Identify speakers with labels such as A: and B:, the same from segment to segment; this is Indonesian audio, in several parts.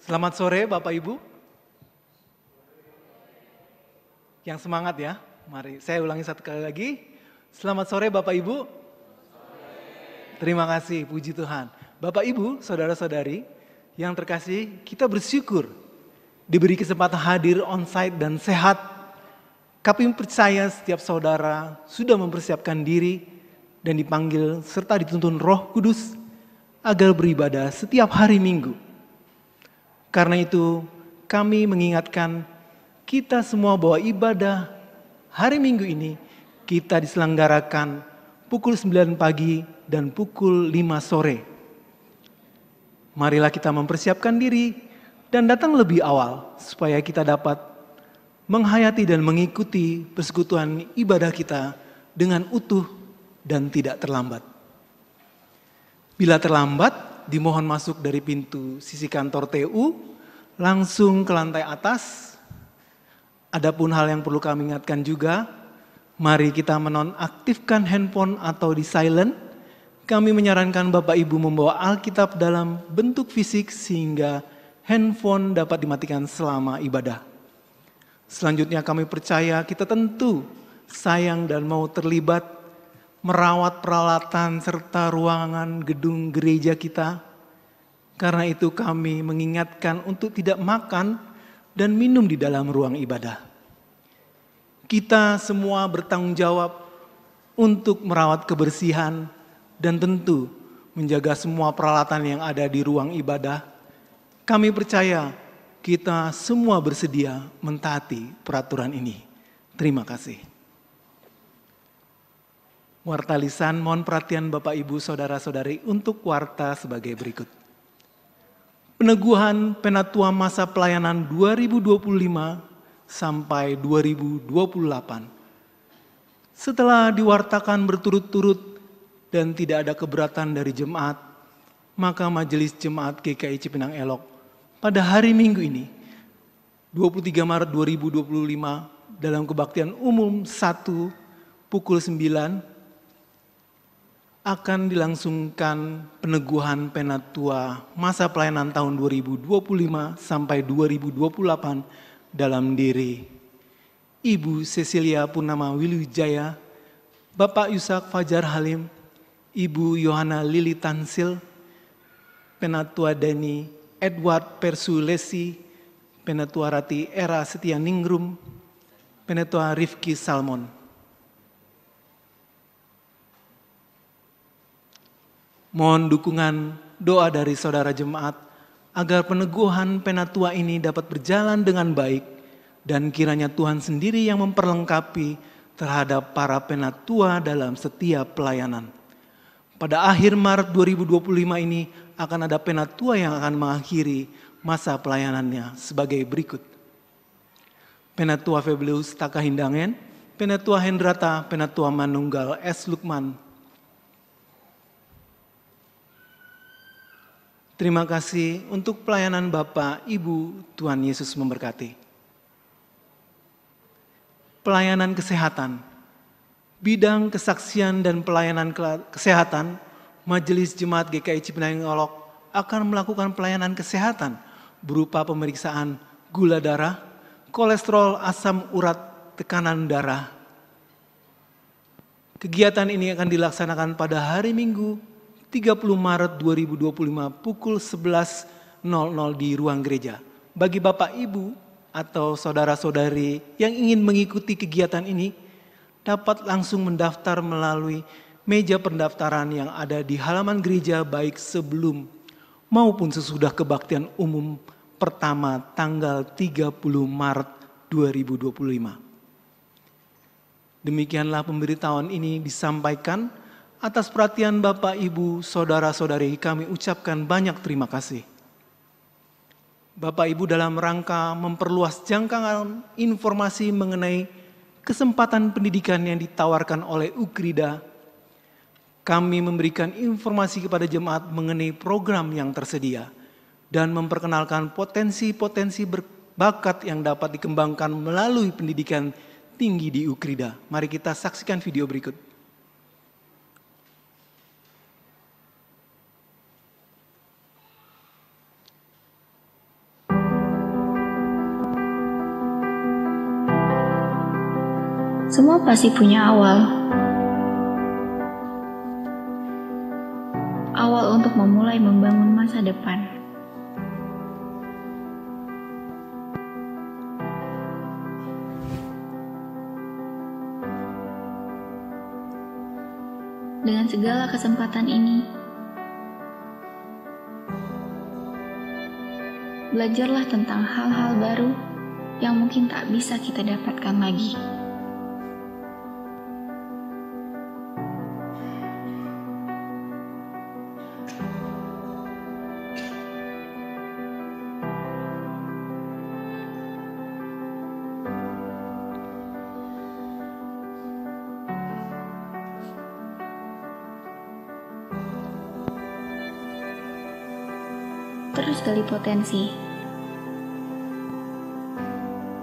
A: Selamat sore Bapak Ibu. Yang semangat ya. Mari saya ulangi satu kali lagi. Selamat sore Bapak Ibu. Terima kasih, puji Tuhan. Bapak Ibu, saudara-saudari yang terkasih, kita bersyukur diberi kesempatan hadir onsite dan sehat. Kami percaya setiap saudara sudah mempersiapkan diri dan dipanggil serta dituntun Roh Kudus agar beribadah setiap hari Minggu. Karena itu kami mengingatkan kita semua bahwa ibadah hari Minggu ini kita diselenggarakan pukul 9 pagi dan pukul 5 sore. Marilah kita mempersiapkan diri dan datang lebih awal supaya kita dapat menghayati dan mengikuti persekutuan ibadah kita dengan utuh dan tidak terlambat. Bila terlambat, dimohon masuk dari pintu sisi kantor TU, langsung ke lantai atas. Adapun hal yang perlu kami ingatkan juga, mari kita menonaktifkan handphone atau di silent. Kami menyarankan Bapak Ibu membawa Alkitab dalam bentuk fisik sehingga handphone dapat dimatikan selama ibadah. Selanjutnya kami percaya kita tentu sayang dan mau terlibat merawat peralatan serta ruangan gedung gereja kita. Karena itu kami mengingatkan untuk tidak makan dan minum di dalam ruang ibadah. Kita semua bertanggung jawab untuk merawat kebersihan dan tentu menjaga semua peralatan yang ada di ruang ibadah. Kami percaya kita semua bersedia mentaati peraturan ini. Terima kasih. Warta lisan, mohon perhatian Bapak Ibu Saudara-saudari untuk warta sebagai berikut. Peneguhan Penatua masa pelayanan 2025 sampai 2028. Setelah diwartakan berturut-turut dan tidak ada keberatan dari jemaat, maka Majelis Jemaat GKI Cipinang Elok pada hari Minggu ini, 23 Maret 2025, dalam kebaktian umum 1 pukul 9, akan dilangsungkan peneguhan Penatua masa pelayanan tahun 2025 sampai 2028 dalam diri Ibu Cecilia Purnama Wiluwijaya, Bapak Yusak Fajar Halim, Ibu Yohana Lili Tansil, Penatua Dani Edward Persulesi, Penatua Rati Era Setia Ningrum, Penatua Rifki Salmon. Mohon dukungan doa dari saudara jemaat agar peneguhan penatua ini dapat berjalan dengan baik dan kiranya Tuhan sendiri yang memperlengkapi terhadap para penatua dalam setiap pelayanan. Pada akhir Maret 2025 ini akan ada penatua yang akan mengakhiri masa pelayanannya sebagai berikut. Penatua Febleus Takahindangen, Penatua Hendrata, Penatua Manunggal S. Lukman. Terima kasih untuk pelayanan Bapak, Ibu, Tuhan Yesus memberkati. Pelayanan kesehatan, bidang kesaksian dan pelayanan kesehatan, Majelis Jemaat GKI Cipinang Elok akan melakukan pelayanan kesehatan berupa pemeriksaan gula darah, kolesterol, asam urat, tekanan darah. Kegiatan ini akan dilaksanakan pada hari Minggu 30 Maret 2025 pukul 11.00 di ruang gereja. Bagi Bapak Ibu atau saudara-saudari yang ingin mengikuti kegiatan ini, dapat langsung mendaftar melalui meja pendaftaran yang ada di halaman gereja baik sebelum maupun sesudah kebaktian umum pertama tanggal 30 Maret 2025. Demikianlah pemberitahuan ini disampaikan. Atas perhatian Bapak, Ibu, Saudara-saudari, kami ucapkan banyak terima kasih. Bapak Ibu, dalam rangka memperluas jangkauan informasi mengenai kesempatan pendidikan yang ditawarkan oleh Ukrida, kami memberikan informasi kepada jemaat mengenai program yang tersedia dan memperkenalkan potensi-potensi berbakat yang dapat dikembangkan melalui pendidikan tinggi di Ukrida. Mari kita saksikan video berikut.
B: pasti punya awal. Awal untuk memulai membangun masa depan. Dengan segala kesempatan ini, belajarlah tentang hal-hal baru yang mungkin tak bisa kita dapatkan lagi. Terus gali potensi.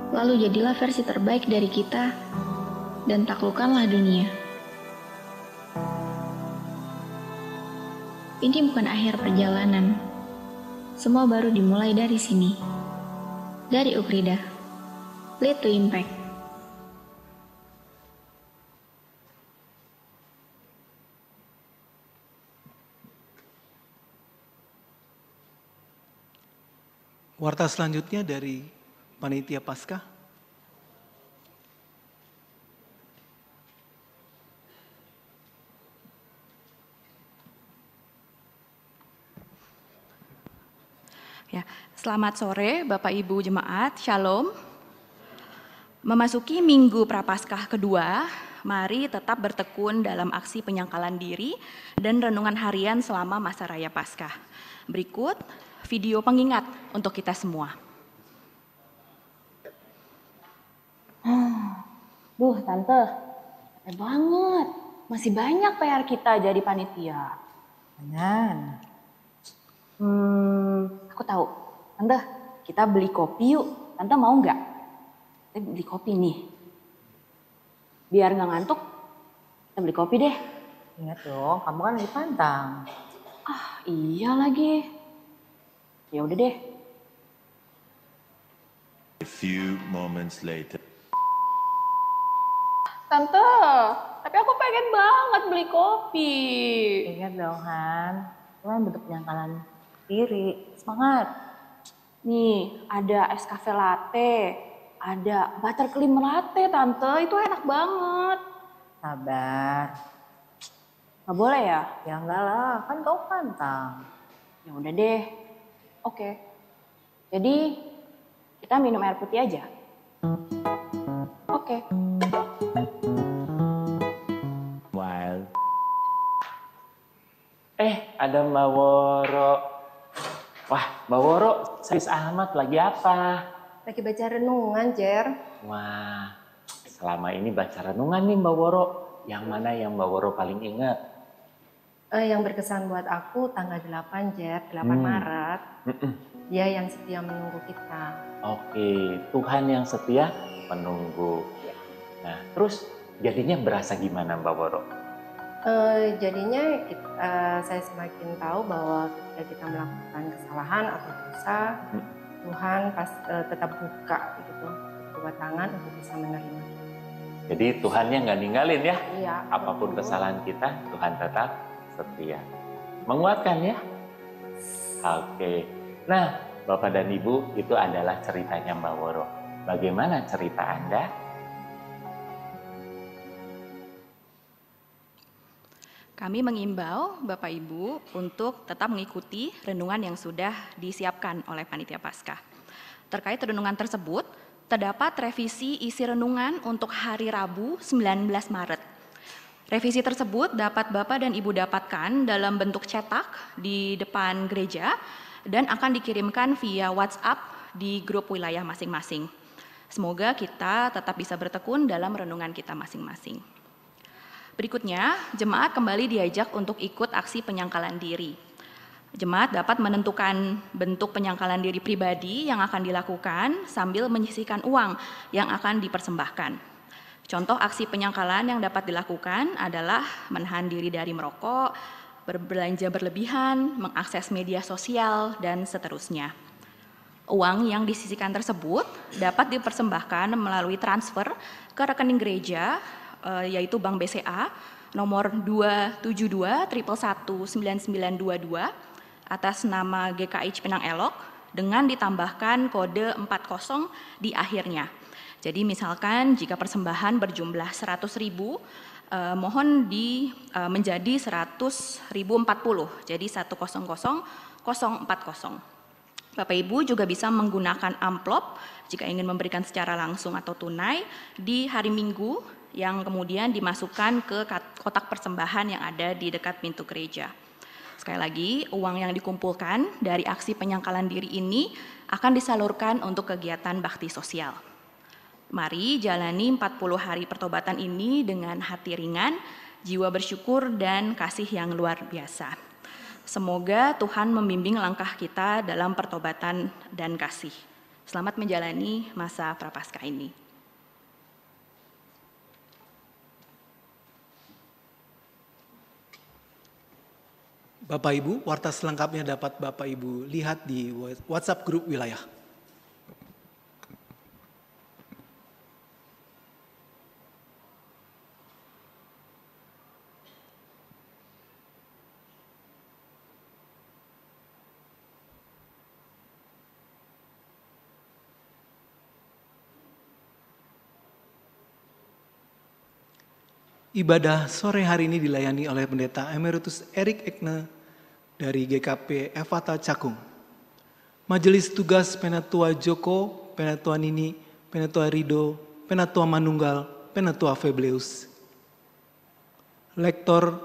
B: Lalu jadilah versi terbaik dari kita dan taklukkanlah dunia. Ini bukan akhir perjalanan. Semua baru dimulai dari sini. Dari Ukrida. Lead to Impact.
A: Warta selanjutnya dari Panitia Paskah.
C: Ya, selamat sore Bapak Ibu Jemaat, Shalom. Memasuki Minggu Prapaskah kedua, mari tetap bertekun dalam aksi penyangkalan diri dan renungan harian selama masa Raya Paskah. Berikut video pengingat untuk kita semua.
D: Tante, capek banget. Masih banyak PR kita jadi panitia.
E: Jangan.
D: Aku tahu. Tante, kita beli kopi yuk. Tante mau nggak? Kita beli kopi nih. Biar nggak ngantuk, kita beli kopi deh.
E: Ingat dong, kamu kan lagi pantang.
D: Iya lagi. Ya udah deh.
F: A few moments later.
D: Tante, tapi aku pengen banget beli kopi.
E: Ingat dong, Han. Itu kan bentuk penyangkalan diri. Semangat.
D: Nih, ada es cafe latte, ada buttercream latte, Tante. Itu enak banget.
E: Sabar.
D: Nggak boleh ya?
E: Ya enggak lah, kan kau pantang.
D: Ya udah deh. Oke. Jadi kita minum air putih aja. Oke.
G: While. Ada Mbak Woro. Wah, Mbak Woro, serius amat lagi apa?
H: Lagi baca renungan, Jer.
G: Wah, selama ini baca renungan nih Mbak Woro. Yang mana yang Mbak Woro paling ingat?
H: Yang berkesan buat aku tanggal 8, Jer. 8 Maret. Dia yang setia menunggu kita.
G: Oke, Tuhan yang setia menunggu.
H: Ya.
G: Nah, terus jadinya berasa gimana Mbak Woro?
H: Jadinya saya semakin tahu bahwa ketika kita melakukan kesalahan atau dosa, Tuhan tetap buka gitu, buka tangan untuk bisa menerima.
G: Jadi Tuhannya nggak ninggalin ya?
H: Iya.
G: Apapun kesalahan kita, Tuhan tetap setia. Menguatkan ya? Oke. Nah, Bapak dan Ibu, itu adalah ceritanya Mbak Woro. Bagaimana cerita Anda?
C: Kami mengimbau Bapak Ibu untuk tetap mengikuti renungan yang sudah disiapkan oleh Panitia Paskah. Terkait renungan tersebut, terdapat revisi isi renungan untuk hari Rabu 19 Maret. Revisi tersebut dapat Bapak dan Ibu dapatkan dalam bentuk cetak di depan gereja dan akan dikirimkan via WhatsApp di grup wilayah masing-masing. Semoga kita tetap bisa bertekun dalam renungan kita masing-masing. Berikutnya, jemaat kembali diajak untuk ikut aksi penyangkalan diri. Jemaat dapat menentukan bentuk penyangkalan diri pribadi yang akan dilakukan sambil menyisihkan uang yang akan dipersembahkan. Contoh aksi penyangkalan yang dapat dilakukan adalah menahan diri dari merokok, berbelanja berlebihan, mengakses media sosial, dan seterusnya. Uang yang disisihkan tersebut dapat dipersembahkan melalui transfer ke rekening gereja yaitu Bank BCA nomor 272 111 9922 atas nama GKI Cipinang Elok dengan ditambahkan kode 40 di akhirnya. Jadi misalkan jika persembahan berjumlah 100.000, mohon menjadi 100.040, jadi 100.040. Bapak Ibu juga bisa menggunakan amplop jika ingin memberikan secara langsung atau tunai di hari Minggu yang kemudian dimasukkan ke kotak persembahan yang ada di dekat pintu gereja. Sekali lagi, uang yang dikumpulkan dari aksi penyangkalan diri ini akan disalurkan untuk kegiatan bakti sosial. Mari jalani 40 hari pertobatan ini dengan hati ringan, jiwa bersyukur dan kasih yang luar biasa. Semoga Tuhan membimbing langkah kita dalam pertobatan dan kasih. Selamat menjalani masa Prapaskah ini.
A: Bapak Ibu, warta selengkapnya dapat Bapak Ibu lihat di WhatsApp grup wilayah. Ibadah sore hari ini dilayani oleh Pendeta Emeritus Erik Ekne dari GKP Efata Cakung. Majelis tugas Penatua Joko, Penatua Nini, Penatua Rido, Penatua Manunggal, Penatua Febleus. Lektor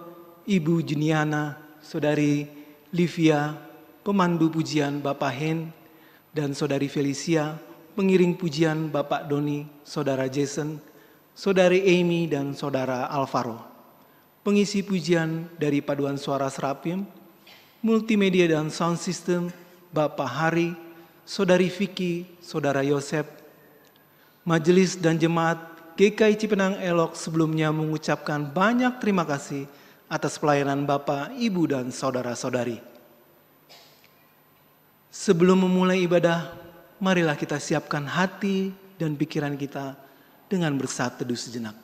A: Ibu Juniana, Saudari Livia, pemandu pujian Bapak Hen, dan Saudari Felicia, pengiring pujian Bapak Doni, Saudara Jason, Saudari Amy dan Saudara Alvaro. Pengisi pujian dari Paduan Suara Serapim, Multimedia dan Sound System, Bapak Hari, Saudari Vicky, Saudara Yosep. Majelis dan Jemaat GKI Cipinang Elok sebelumnya mengucapkan banyak terima kasih atas pelayanan Bapak, Ibu dan Saudara-saudari. Sebelum memulai ibadah, marilah kita siapkan hati dan pikiran kita dengan bersaat teduh sejenak.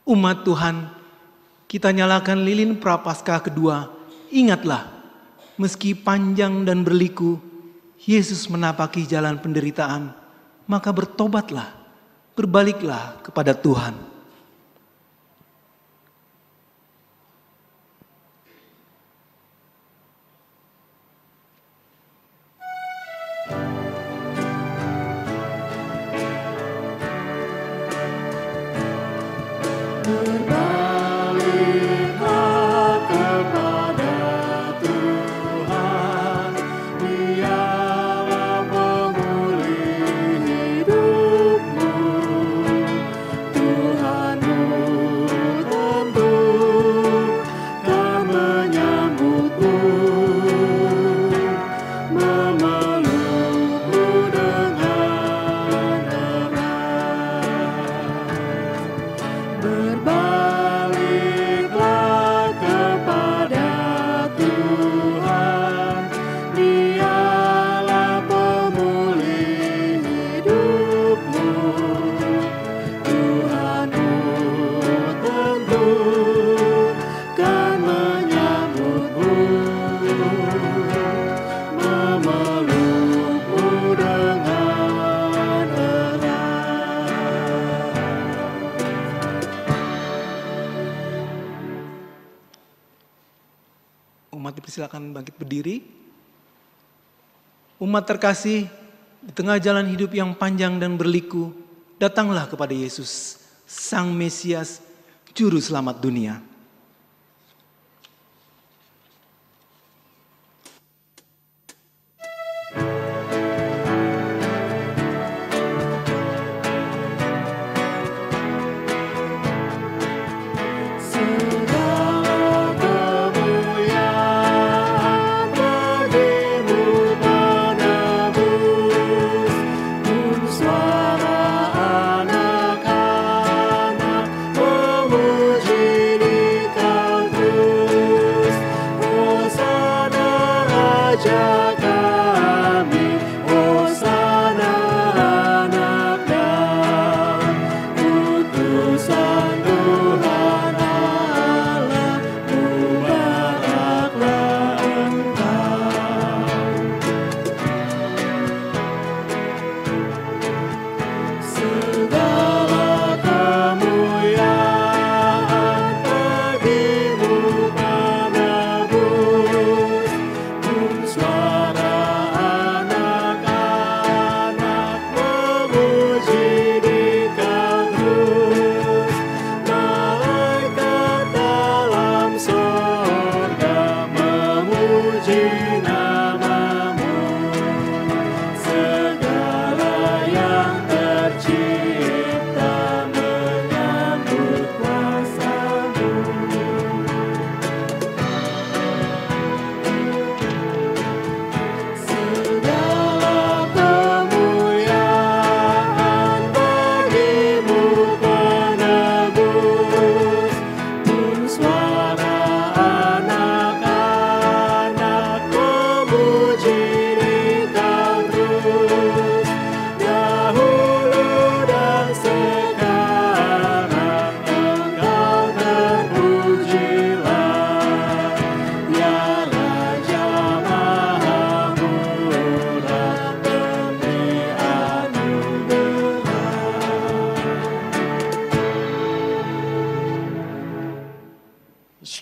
A: Umat Tuhan, kita nyalakan lilin Prapaskah kedua. Ingatlah, meski panjang dan berliku, Yesus menapaki jalan penderitaan, maka bertobatlah, berbaliklah kepada Tuhan. Silakan bangkit berdiri. Umat terkasih, di tengah jalan hidup yang panjang dan berliku, datanglah kepada Yesus. Sang Mesias, Juru Selamat dunia.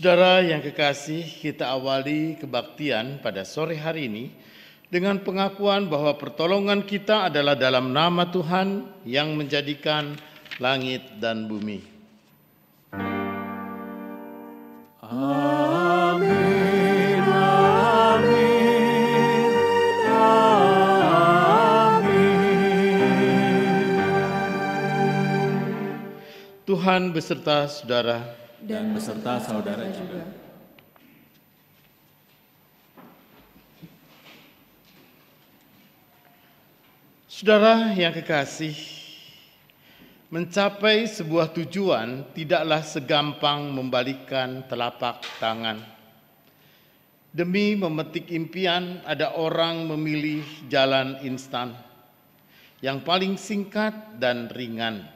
I: Saudara yang kekasih, kita awali kebaktian pada sore hari ini dengan pengakuan bahwa pertolongan kita adalah dalam nama Tuhan yang menjadikan langit dan bumi.
J: Amin, amin, amin.
I: Tuhan beserta saudara
J: dan beserta saudara juga.
I: Saudara yang kekasih, mencapai sebuah tujuan tidaklah segampang membalikkan telapak tangan. Demi memetik impian, ada orang memilih jalan instan yang paling singkat dan ringan.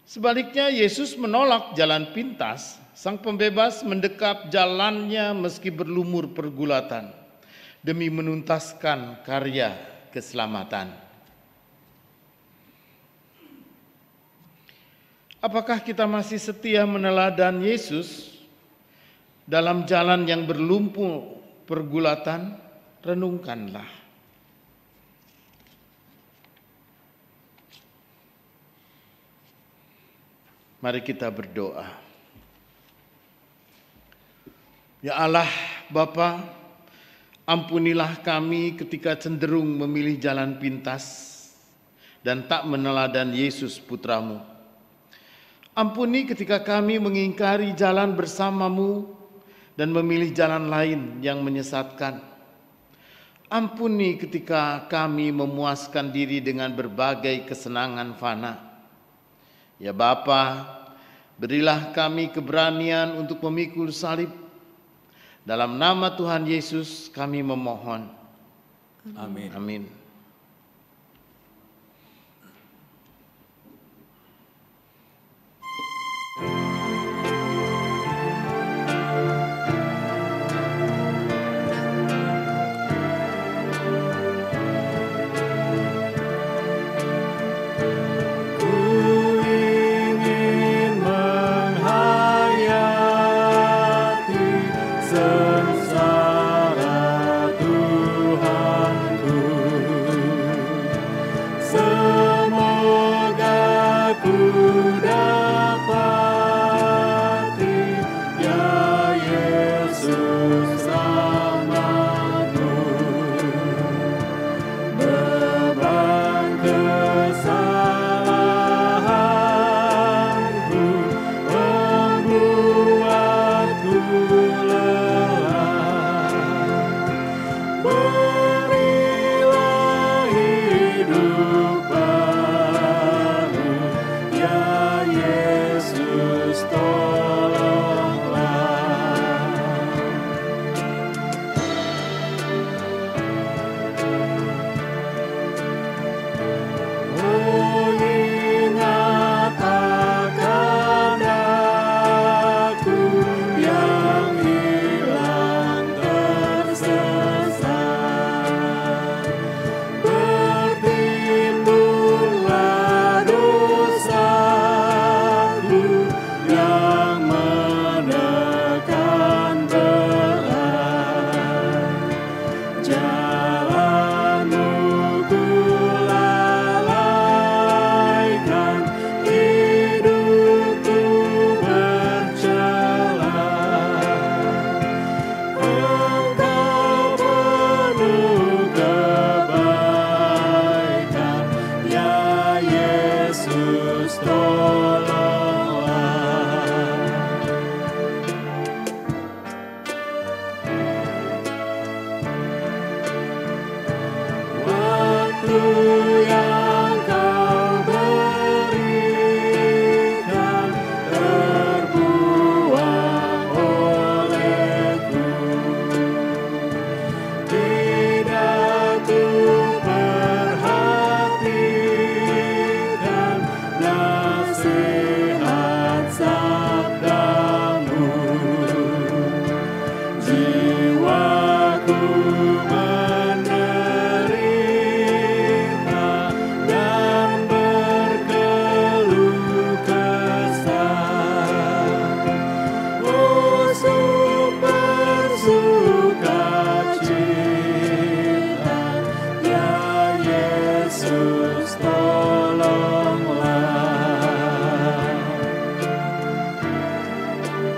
I: Sebaliknya, Yesus menolak jalan pintas. Sang Pembebas mendekap jalannya meski berlumur pergulatan demi menuntaskan karya keselamatan. Apakah kita masih setia meneladan Yesus dalam jalan yang berlumpur pergulatan? Renungkanlah. Mari kita berdoa. Ya Allah, Bapa, ampunilah kami ketika cenderung memilih jalan pintas dan tak meneladan Yesus Putramu. Ampuni ketika kami mengingkari jalan bersamamu dan memilih jalan lain yang menyesatkan. Ampuni ketika kami memuaskan diri dengan berbagai kesenangan fana. Ya Bapa, berilah kami keberanian untuk memikul salib. Dalam nama Tuhan Yesus kami memohon.
J: Amin.
I: Amin.
J: Sengsara Tuhanku.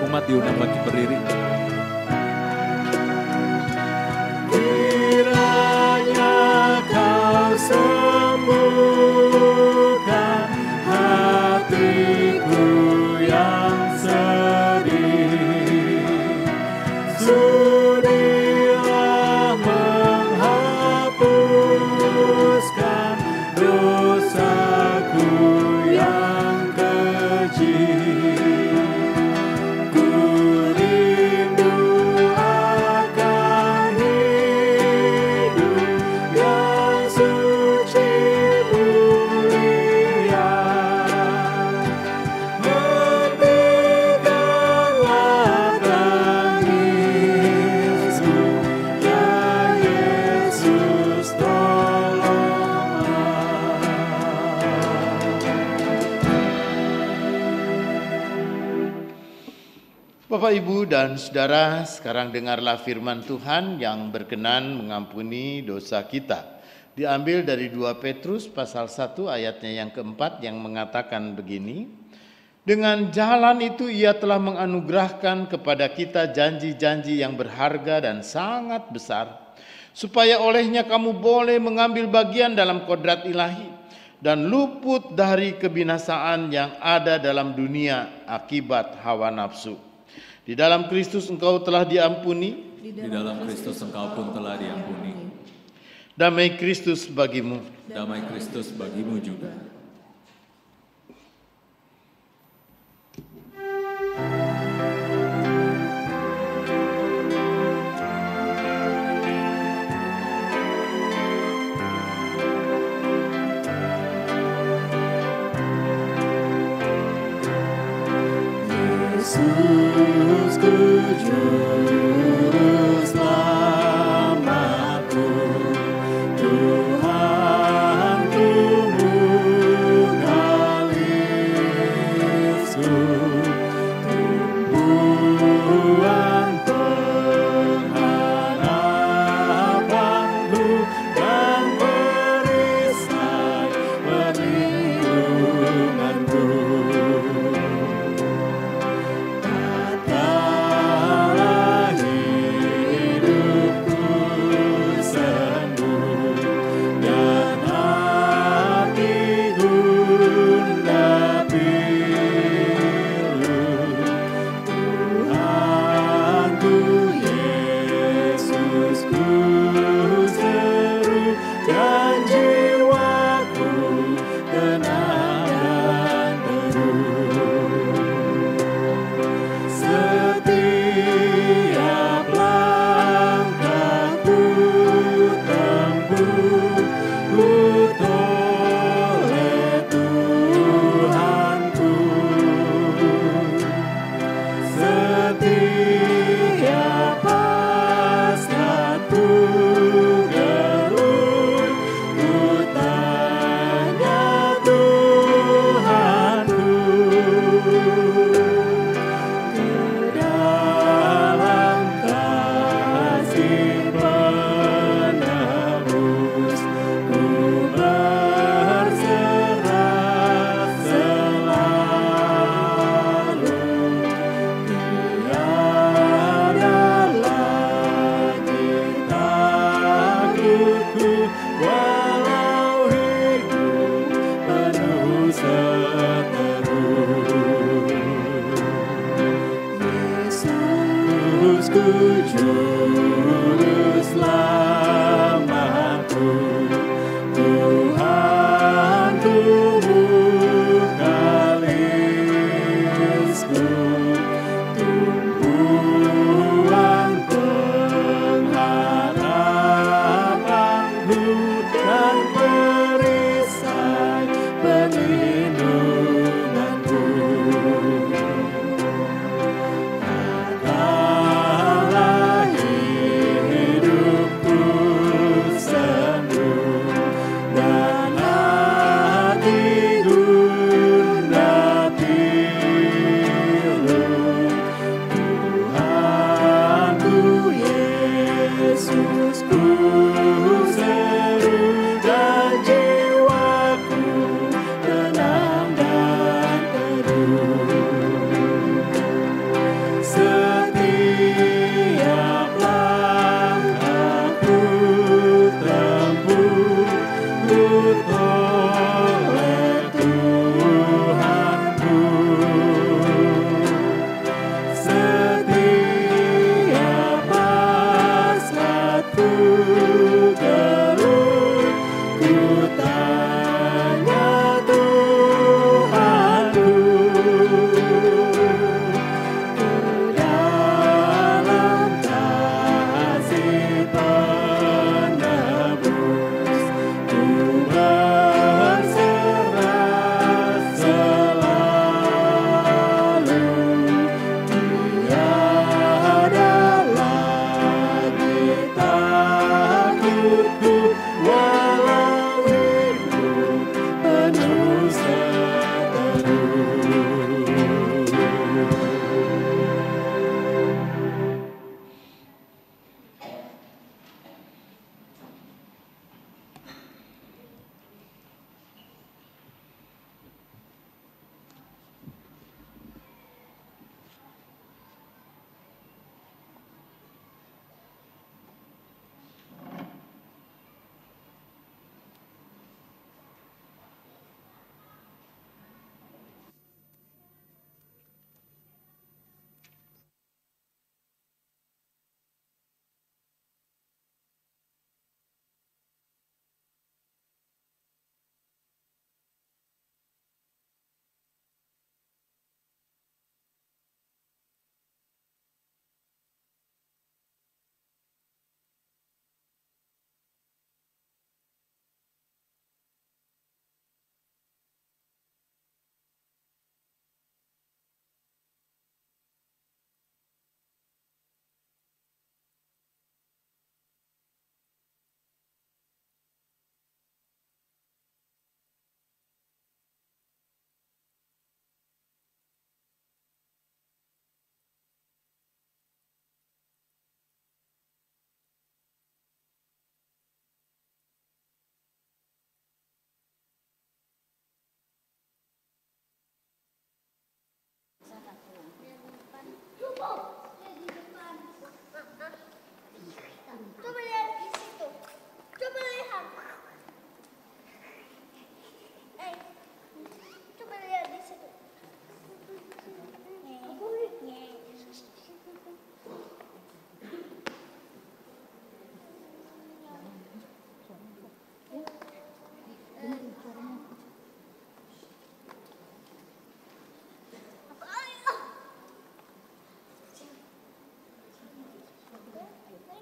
J: Umat diundang bangkit berdiri.
K: Kiranya kau sembuhkan hatiku yang sedih. Sudilah menghapuskan dosaku yang keji. Ku rindu akan hidup yang suci mulia. Hentikanlah tangisku, ya Yesus, tolonglah.
I: Bapak, Ibu, dan Saudara, sekarang dengarlah firman Tuhan yang berkenan mengampuni dosa kita. Diambil dari 2 Petrus pasal 1 ayatnya yang keempat yang mengatakan begini, dengan jalan itu ia telah menganugerahkan kepada kita janji-janji yang berharga dan sangat besar, supaya olehnya kamu boleh mengambil bagian dalam kodrat ilahi dan luput dari kebinasaan yang ada dalam dunia akibat hawa nafsu. Di dalam Kristus engkau telah diampuni.
J: Di dalam Kristus engkau pun telah diampuni.
I: Damai Kristus bagimu.
J: Damai Kristus bagimu juga.
K: Yesus ku juru selamatku, Tuhanku mengalisku, tumpuan pengharapanku dan perisai perlindunganku. Tatkala hidupku sendu dan hati gundah pilu, Tuhanku Yesus ku seru dan jiwaku tenang dan teduh. Setiap langkahku tempuh, ku toleh Tuhanku. Setiap hasratku gelut, ku tanya Tuhanku. Dalam kasih penebus, ku berserah selalu. Tiada lagi takutku, walau hidup penuh seteru. Yesusku juru selamatku, Tuhanku mengalisku, tumpuan pengharapanku dan perisai perlindunganku. Tatkala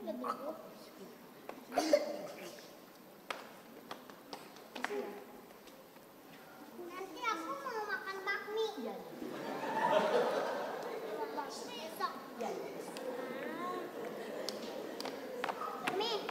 L: Nanti aku mau makan bakmi. Besok. Mi.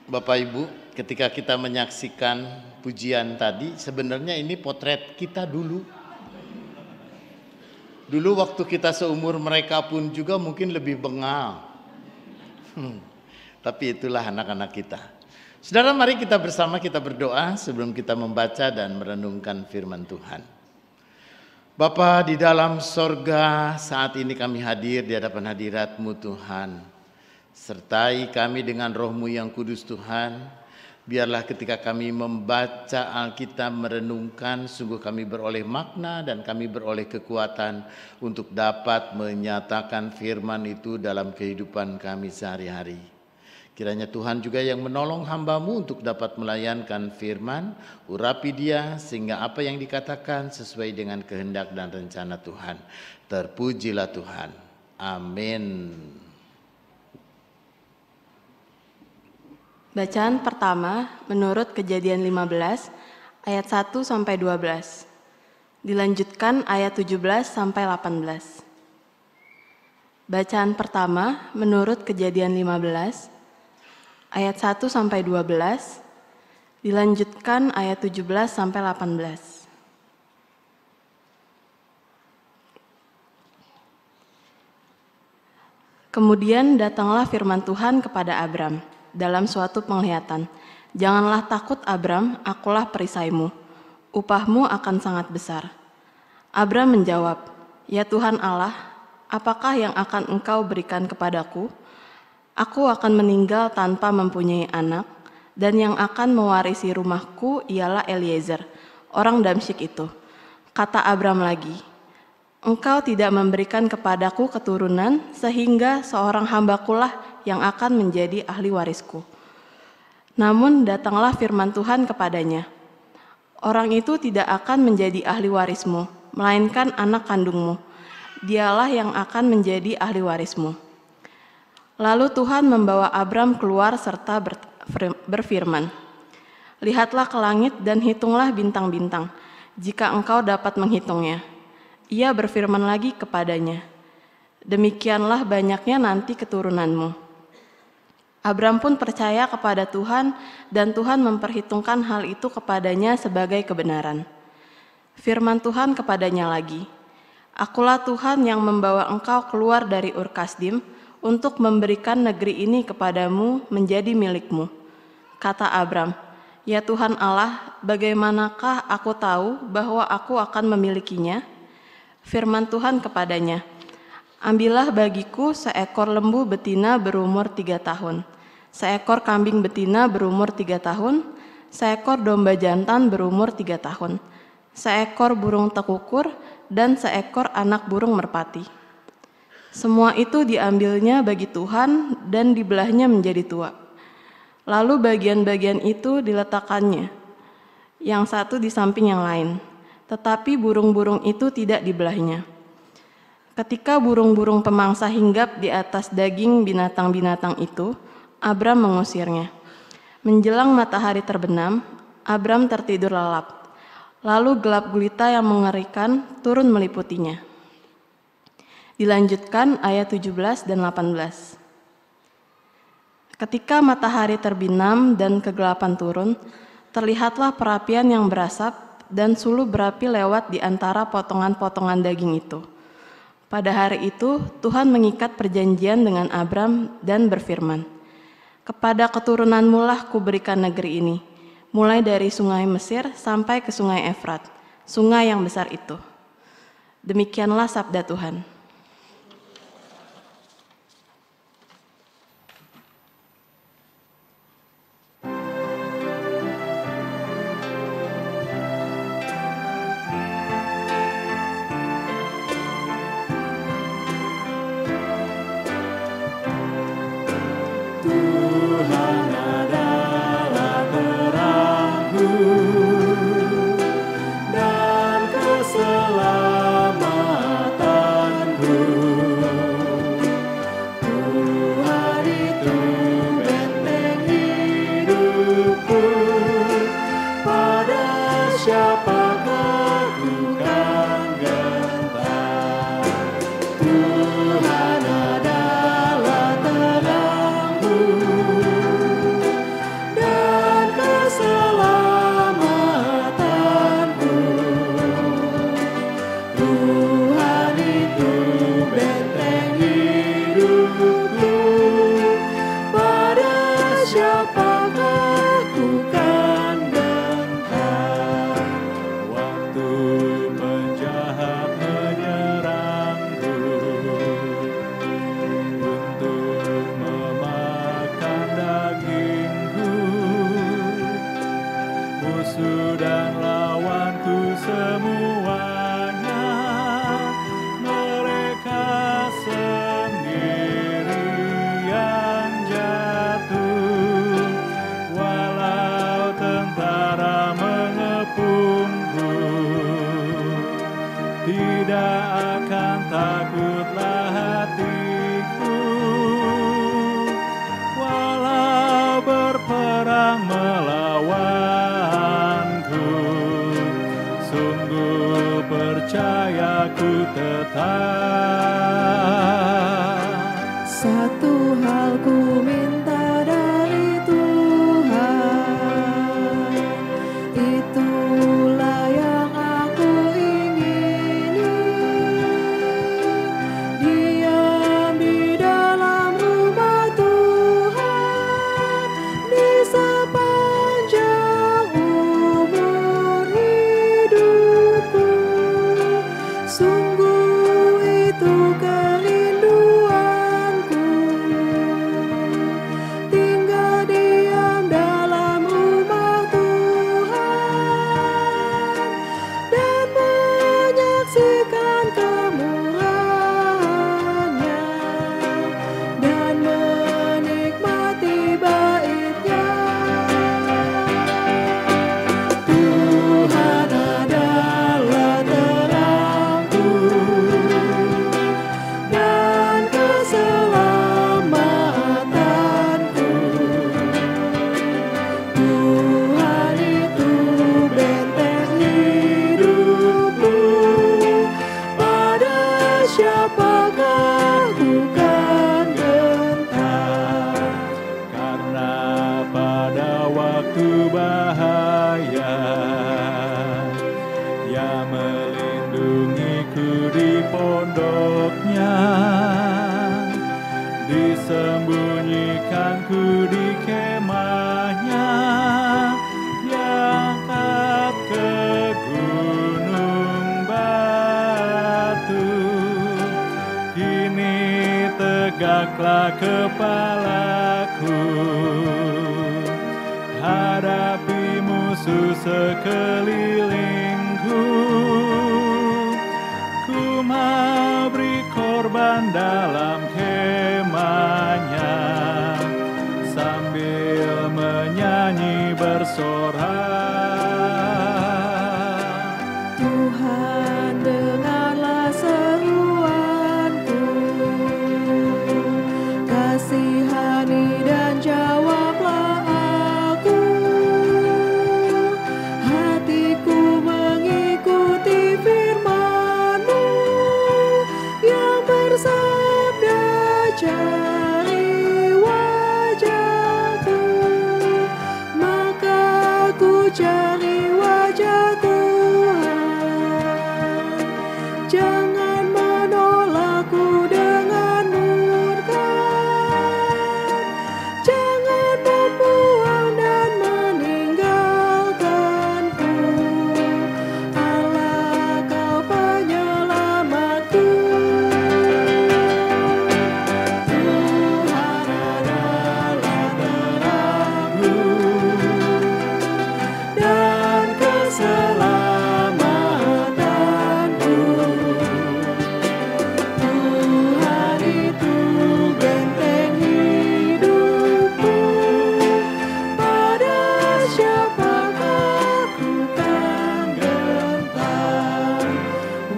I: Bapak Ibu, ketika kita menyaksikan pujian tadi, sebenarnya ini potret kita dulu. Dulu waktu kita seumur mereka pun juga mungkin lebih bengal. Tapi itulah anak-anak kita. Saudara, mari kita bersama kita berdoa sebelum kita membaca dan merenungkan firman Tuhan. Bapa di dalam sorga, saat ini kami hadir di hadapan hadirat-Mu Tuhan. Sertai kami dengan roh-Mu yang kudus Tuhan. Biarlah ketika kami membaca Alkitab, merenungkan, sungguh kami beroleh makna dan kami beroleh kekuatan untuk dapat menyatakan firman itu dalam kehidupan kami sehari-hari. Kiranya Tuhan juga yang menolong hamba-Mu untuk dapat melayankan firman, urapi dia sehingga apa yang dikatakan sesuai dengan kehendak dan rencana Tuhan. Terpujilah Tuhan. Amin.
M: Bacaan pertama menurut Kejadian 15 ayat 1 sampai 12. Dilanjutkan ayat 17 sampai 18. Bacaan pertama menurut Kejadian 15 ayat 1 sampai 12. Dilanjutkan ayat 17 sampai 18. Kemudian datanglah firman Tuhan kepada Abram dalam suatu penglihatan. Janganlah takut Abram, akulah perisaimu. Upahmu akan sangat besar. Abram menjawab, ya Tuhan Allah, apakah yang akan Engkau berikan kepadaku? Aku akan meninggal tanpa mempunyai anak, dan yang akan mewarisi rumahku ialah Eliezer, orang Damsyik itu. Kata Abram lagi, Engkau tidak memberikan kepadaku keturunan, sehingga seorang hambakulah yang akan menjadi ahli warisku. Namun datanglah firman Tuhan kepadanya, orang itu tidak akan menjadi ahli warismu, melainkan anak kandungmu. Dialah yang akan menjadi ahli warismu. Lalu Tuhan membawa Abram keluar serta berfirman, lihatlah ke langit dan hitunglah bintang-bintang, jika engkau dapat menghitungnya. Ia berfirman lagi kepadanya, demikianlah banyaknya nanti keturunanmu. Abram pun percaya kepada Tuhan dan Tuhan memperhitungkan hal itu kepadanya sebagai kebenaran. Firman Tuhan kepadanya lagi, "Akulah Tuhan yang membawa engkau keluar dari Ur Kasdim untuk memberikan negeri ini kepadamu menjadi milikmu." Kata Abram, "Ya Tuhan Allah, bagaimanakah aku tahu bahwa aku akan memilikinya?" Firman Tuhan kepadanya, "Ambillah bagiku seekor lembu betina berumur 3 tahun, seekor kambing betina berumur 3 tahun, seekor domba jantan berumur 3 tahun, seekor burung tekukur, dan seekor anak burung merpati." Semua itu diambilnya bagi Tuhan dan dibelahnya menjadi 2. Lalu bagian-bagian itu diletakkannya, yang satu di samping yang lain, tetapi burung-burung itu tidak dibelahnya. Ketika burung-burung pemangsa hinggap di atas daging binatang-binatang itu, Abram mengusirnya. Menjelang matahari terbenam, Abram tertidur lelap. Lalu gelap gulita yang mengerikan turun meliputinya. Dilanjutkan ayat 17 dan 18. Ketika matahari terbenam dan kegelapan turun, terlihatlah perapian yang berasap dan suluh berapi lewat di antara potongan-potongan daging itu. Pada hari itu, Tuhan mengikat perjanjian dengan Abram dan berfirman, "Kepada keturunanmu lah kuberikan negeri ini, mulai dari sungai Mesir sampai ke sungai Efrat, sungai yang besar itu." Demikianlah sabda Tuhan.
K: Tuhan adalah terangku dan keselamatanku. Tuhan itu benteng hidupku, pada siapakah ku kan gentar. Tuhan adalah terangku dan keselamatanku. Tuhan itu benteng hidupku, pada siapakah ku kan gentar. Waktu penjahat menyerangku untuk memakan dagingku, musuh dan lawanku semuanya, mereka sendiri yang jatuh. Walau tentara mengepungku, tidak akan takutlah hatiku. Walau berperang melawanku, sungguh percaya ku tetap. Satu hal ku minta dari Tuhan, itulah yang aku ingini, diam di dalam rumah Tuhan di sepanjang umur hidupku. Sungguh itu
J: tegaklah kepalaku, hadapi musuh sekelilingku. Ku mau beri korban dalam kemahnya, sambil menyanyi bersorak.
K: Tuhan, dengarlah seruanku, kasihani dan jawablah aku. Hatiku mengikuti firman-Mu yang bersabda, cari wajah-Ku, maka ku cari wajah Tuhan. Jangan menolakku dengan murka, jangan membuang dan meninggalkanku. Allah, Kau penyelamatku. Tuhan adalah terangku dan keselamatanku. Tuhan itu benteng hidupku, pada siapakah ku kan gentar.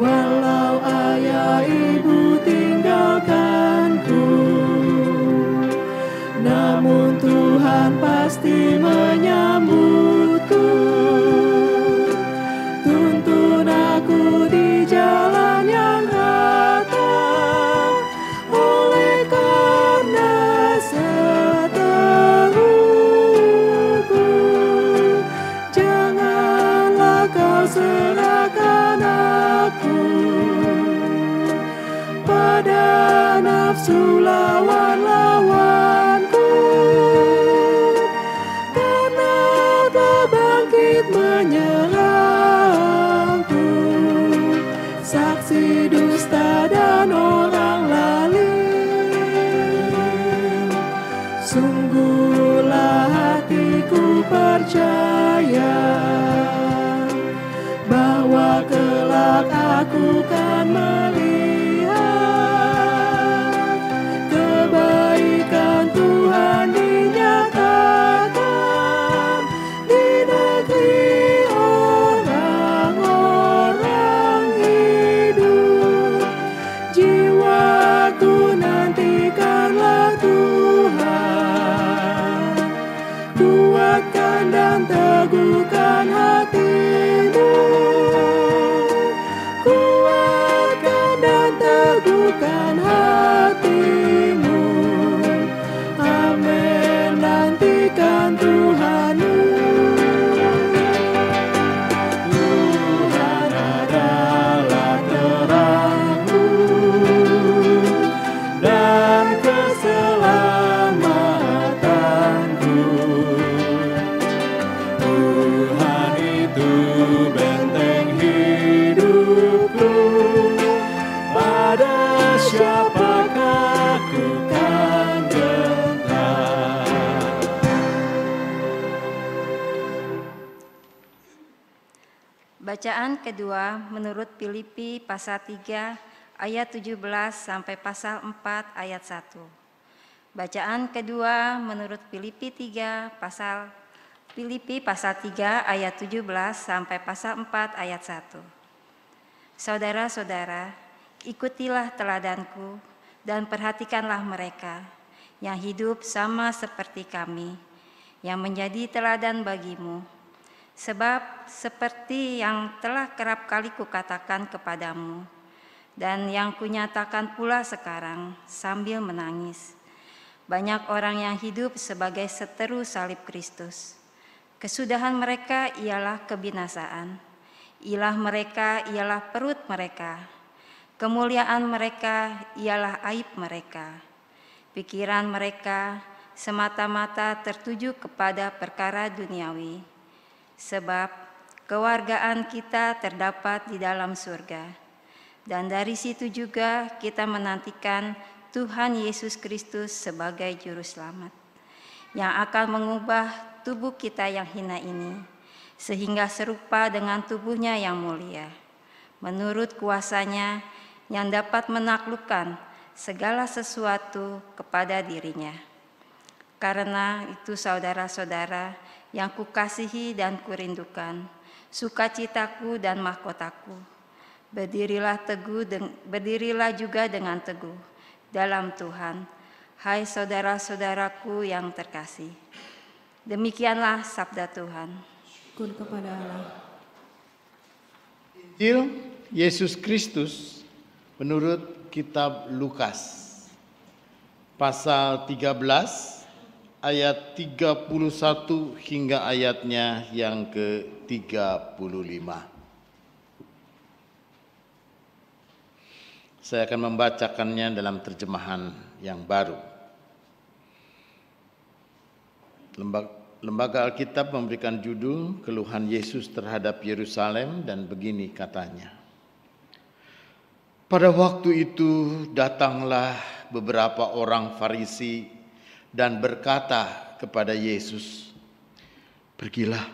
K: Walau ayah ibu tinggalkanku, namun Tuhan pasti menyambutku. Tuntun aku di jalan yang rata, oleh karena seteruku. Janganlah Kau serahkan aku pada nafsu lawan-lawanku, karena telah bangkit menyerangku, saksi dusta dan orang lalim. Sungguhlah hatiku percaya bahwa kelak aku kan melihat kebaikan Tuhan dinyatakan di negeri orang-orang hidup. Jiwaku nantikanlah Tuhan, kuatkan dan teguhkan hatimu, kuatkan dan teguhkan hatimu. Amin, nantikan Tuhanmu. Tuhan adalah terangku dan keselamatanku. Tuhan itu benteng hidupku, pada siapakah ku kan gentar.
N: Bacaan kedua menurut Filipi pasal 3 ayat 17 sampai pasal 4 ayat 1. Bacaan kedua menurut Filipi pasal 3 ayat 17 sampai pasal 4 ayat 1. Saudara-saudara, ikutilah teladanku dan perhatikanlah mereka yang hidup sama seperti kami, yang menjadi teladan bagimu. Sebab seperti yang telah kerap kali kukatakan kepadamu, dan yang kunyatakan pula sekarang sambil menangis, banyak orang yang hidup sebagai seteru salib Kristus. Kesudahan mereka ialah kebinasaan, ilah mereka ialah perut mereka, kemuliaan mereka ialah aib mereka. Pikiran mereka semata-mata tertuju kepada perkara duniawi, sebab kewargaan kita terdapat di dalam surga, dan dari situ juga kita menantikan Tuhan Yesus Kristus sebagai Juru Selamat, yang akan mengubah tubuh kita yang hina ini, sehingga serupa dengan tubuhnya yang mulia, menurut kuasanya yang dapat menaklukkan segala sesuatu kepada dirinya. Karena itu saudara-saudara yang kukasihi dan kurindukan, sukacitaku dan mahkotaku, berdirilah juga dengan teguh dalam Tuhan, hai saudara-saudaraku yang terkasih. Demikianlah sabda Tuhan.
O: Syukur kepada Allah.
I: Injil Yesus Kristus menurut kitab Lukas pasal 13 ayat 31 hingga ayatnya yang ke-35. Saya akan membacakannya dalam terjemahan yang baru. Lembaga Alkitab memberikan judul Keluhan Yesus terhadap Yerusalem, dan begini katanya. Pada waktu itu datanglah beberapa orang Farisi dan berkata kepada Yesus, "Pergilah,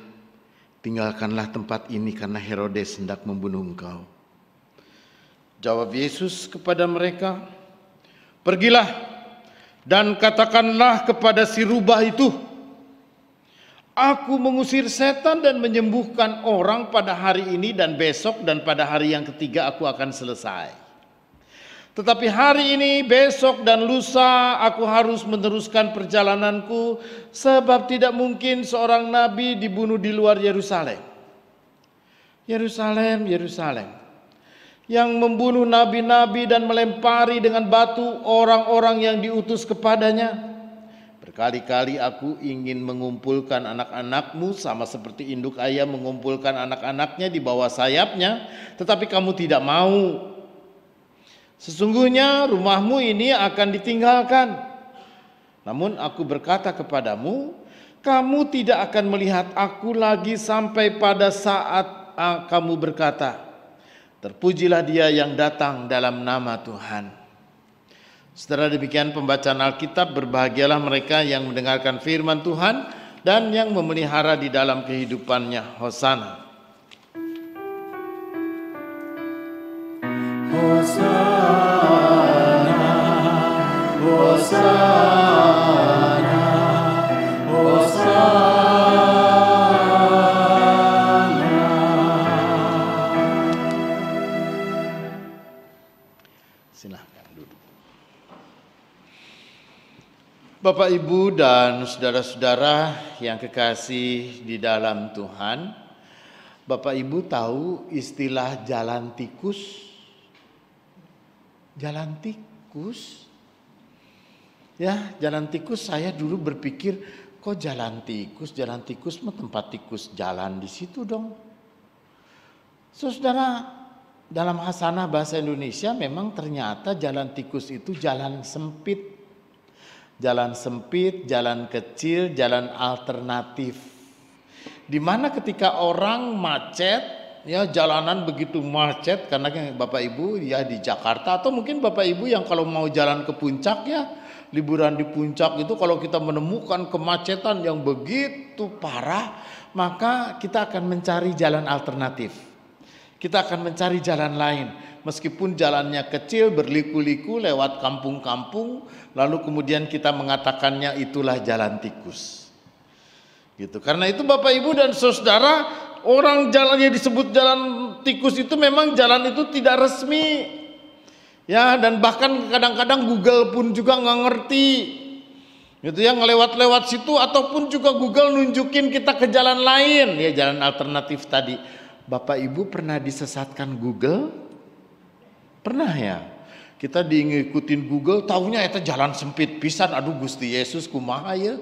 I: tinggalkanlah tempat ini karena Herodes hendak membunuh engkau." Jawab Yesus kepada mereka, "Pergilah dan katakanlah kepada si rubah itu, Aku mengusir setan dan menyembuhkan orang pada hari ini dan besok, dan pada hari yang ketiga aku akan selesai. Tetapi hari ini, besok, dan lusa aku harus meneruskan perjalananku, sebab tidak mungkin seorang nabi dibunuh di luar Yerusalem. Yerusalem, Yerusalem, yang membunuh nabi-nabi dan melempari dengan batu orang-orang yang diutus kepadanya. Berkali-kali aku ingin mengumpulkan anak-anakmu sama seperti induk ayam mengumpulkan anak-anaknya di bawah sayapnya, tetapi kamu tidak mau. Sesungguhnya rumahmu ini akan ditinggalkan. Namun aku berkata kepadamu, kamu tidak akan melihat aku lagi sampai pada saat kamu berkata, terpujilah dia yang datang dalam nama Tuhan." Setelah demikian pembacaan Alkitab, berbahagialah mereka yang mendengarkan firman Tuhan dan yang memelihara di dalam kehidupannya. Hosana.
K: Hosana, Hosana, Hosana.
I: Silahkan duduk. Bapak, Ibu, dan saudara-saudara yang kekasih di dalam Tuhan, Bapak Ibu tahu istilah jalan tikus? Jalan tikus? Ya, jalan tikus, saya dulu berpikir, kok jalan tikus? Jalan tikus mah tempat tikus jalan di situ dong. Saudara, dalam hasanah bahasa Indonesia memang ternyata jalan tikus itu jalan sempit. Jalan sempit, jalan kecil, jalan alternatif. Di mana ketika orang macet, ya jalanan begitu macet, karena Bapak Ibu ya di Jakarta, atau mungkin Bapak Ibu yang kalau mau jalan ke puncak ya, liburan di puncak itu kalau kita menemukan kemacetan yang begitu parah, maka kita akan mencari jalan alternatif. Kita akan mencari jalan lain. Meskipun jalannya kecil, berliku-liku lewat kampung-kampung, lalu kemudian kita mengatakannya itulah jalan tikus. Gitu. Karena itu Bapak Ibu dan Saudara, orang jalannya disebut jalan tikus itu memang jalan itu tidak resmi. Ya, dan bahkan kadang-kadang Google pun juga nggak ngerti. Gitu ya, ngelewat-lewat situ, ataupun juga Google nunjukin kita ke jalan lain, ya jalan alternatif tadi. Bapak Ibu pernah disesatkan Google? Pernah ya? Kita ngikutin Google, taunya itu jalan sempit pisan, aduh Gusti Yesus kumaha ya.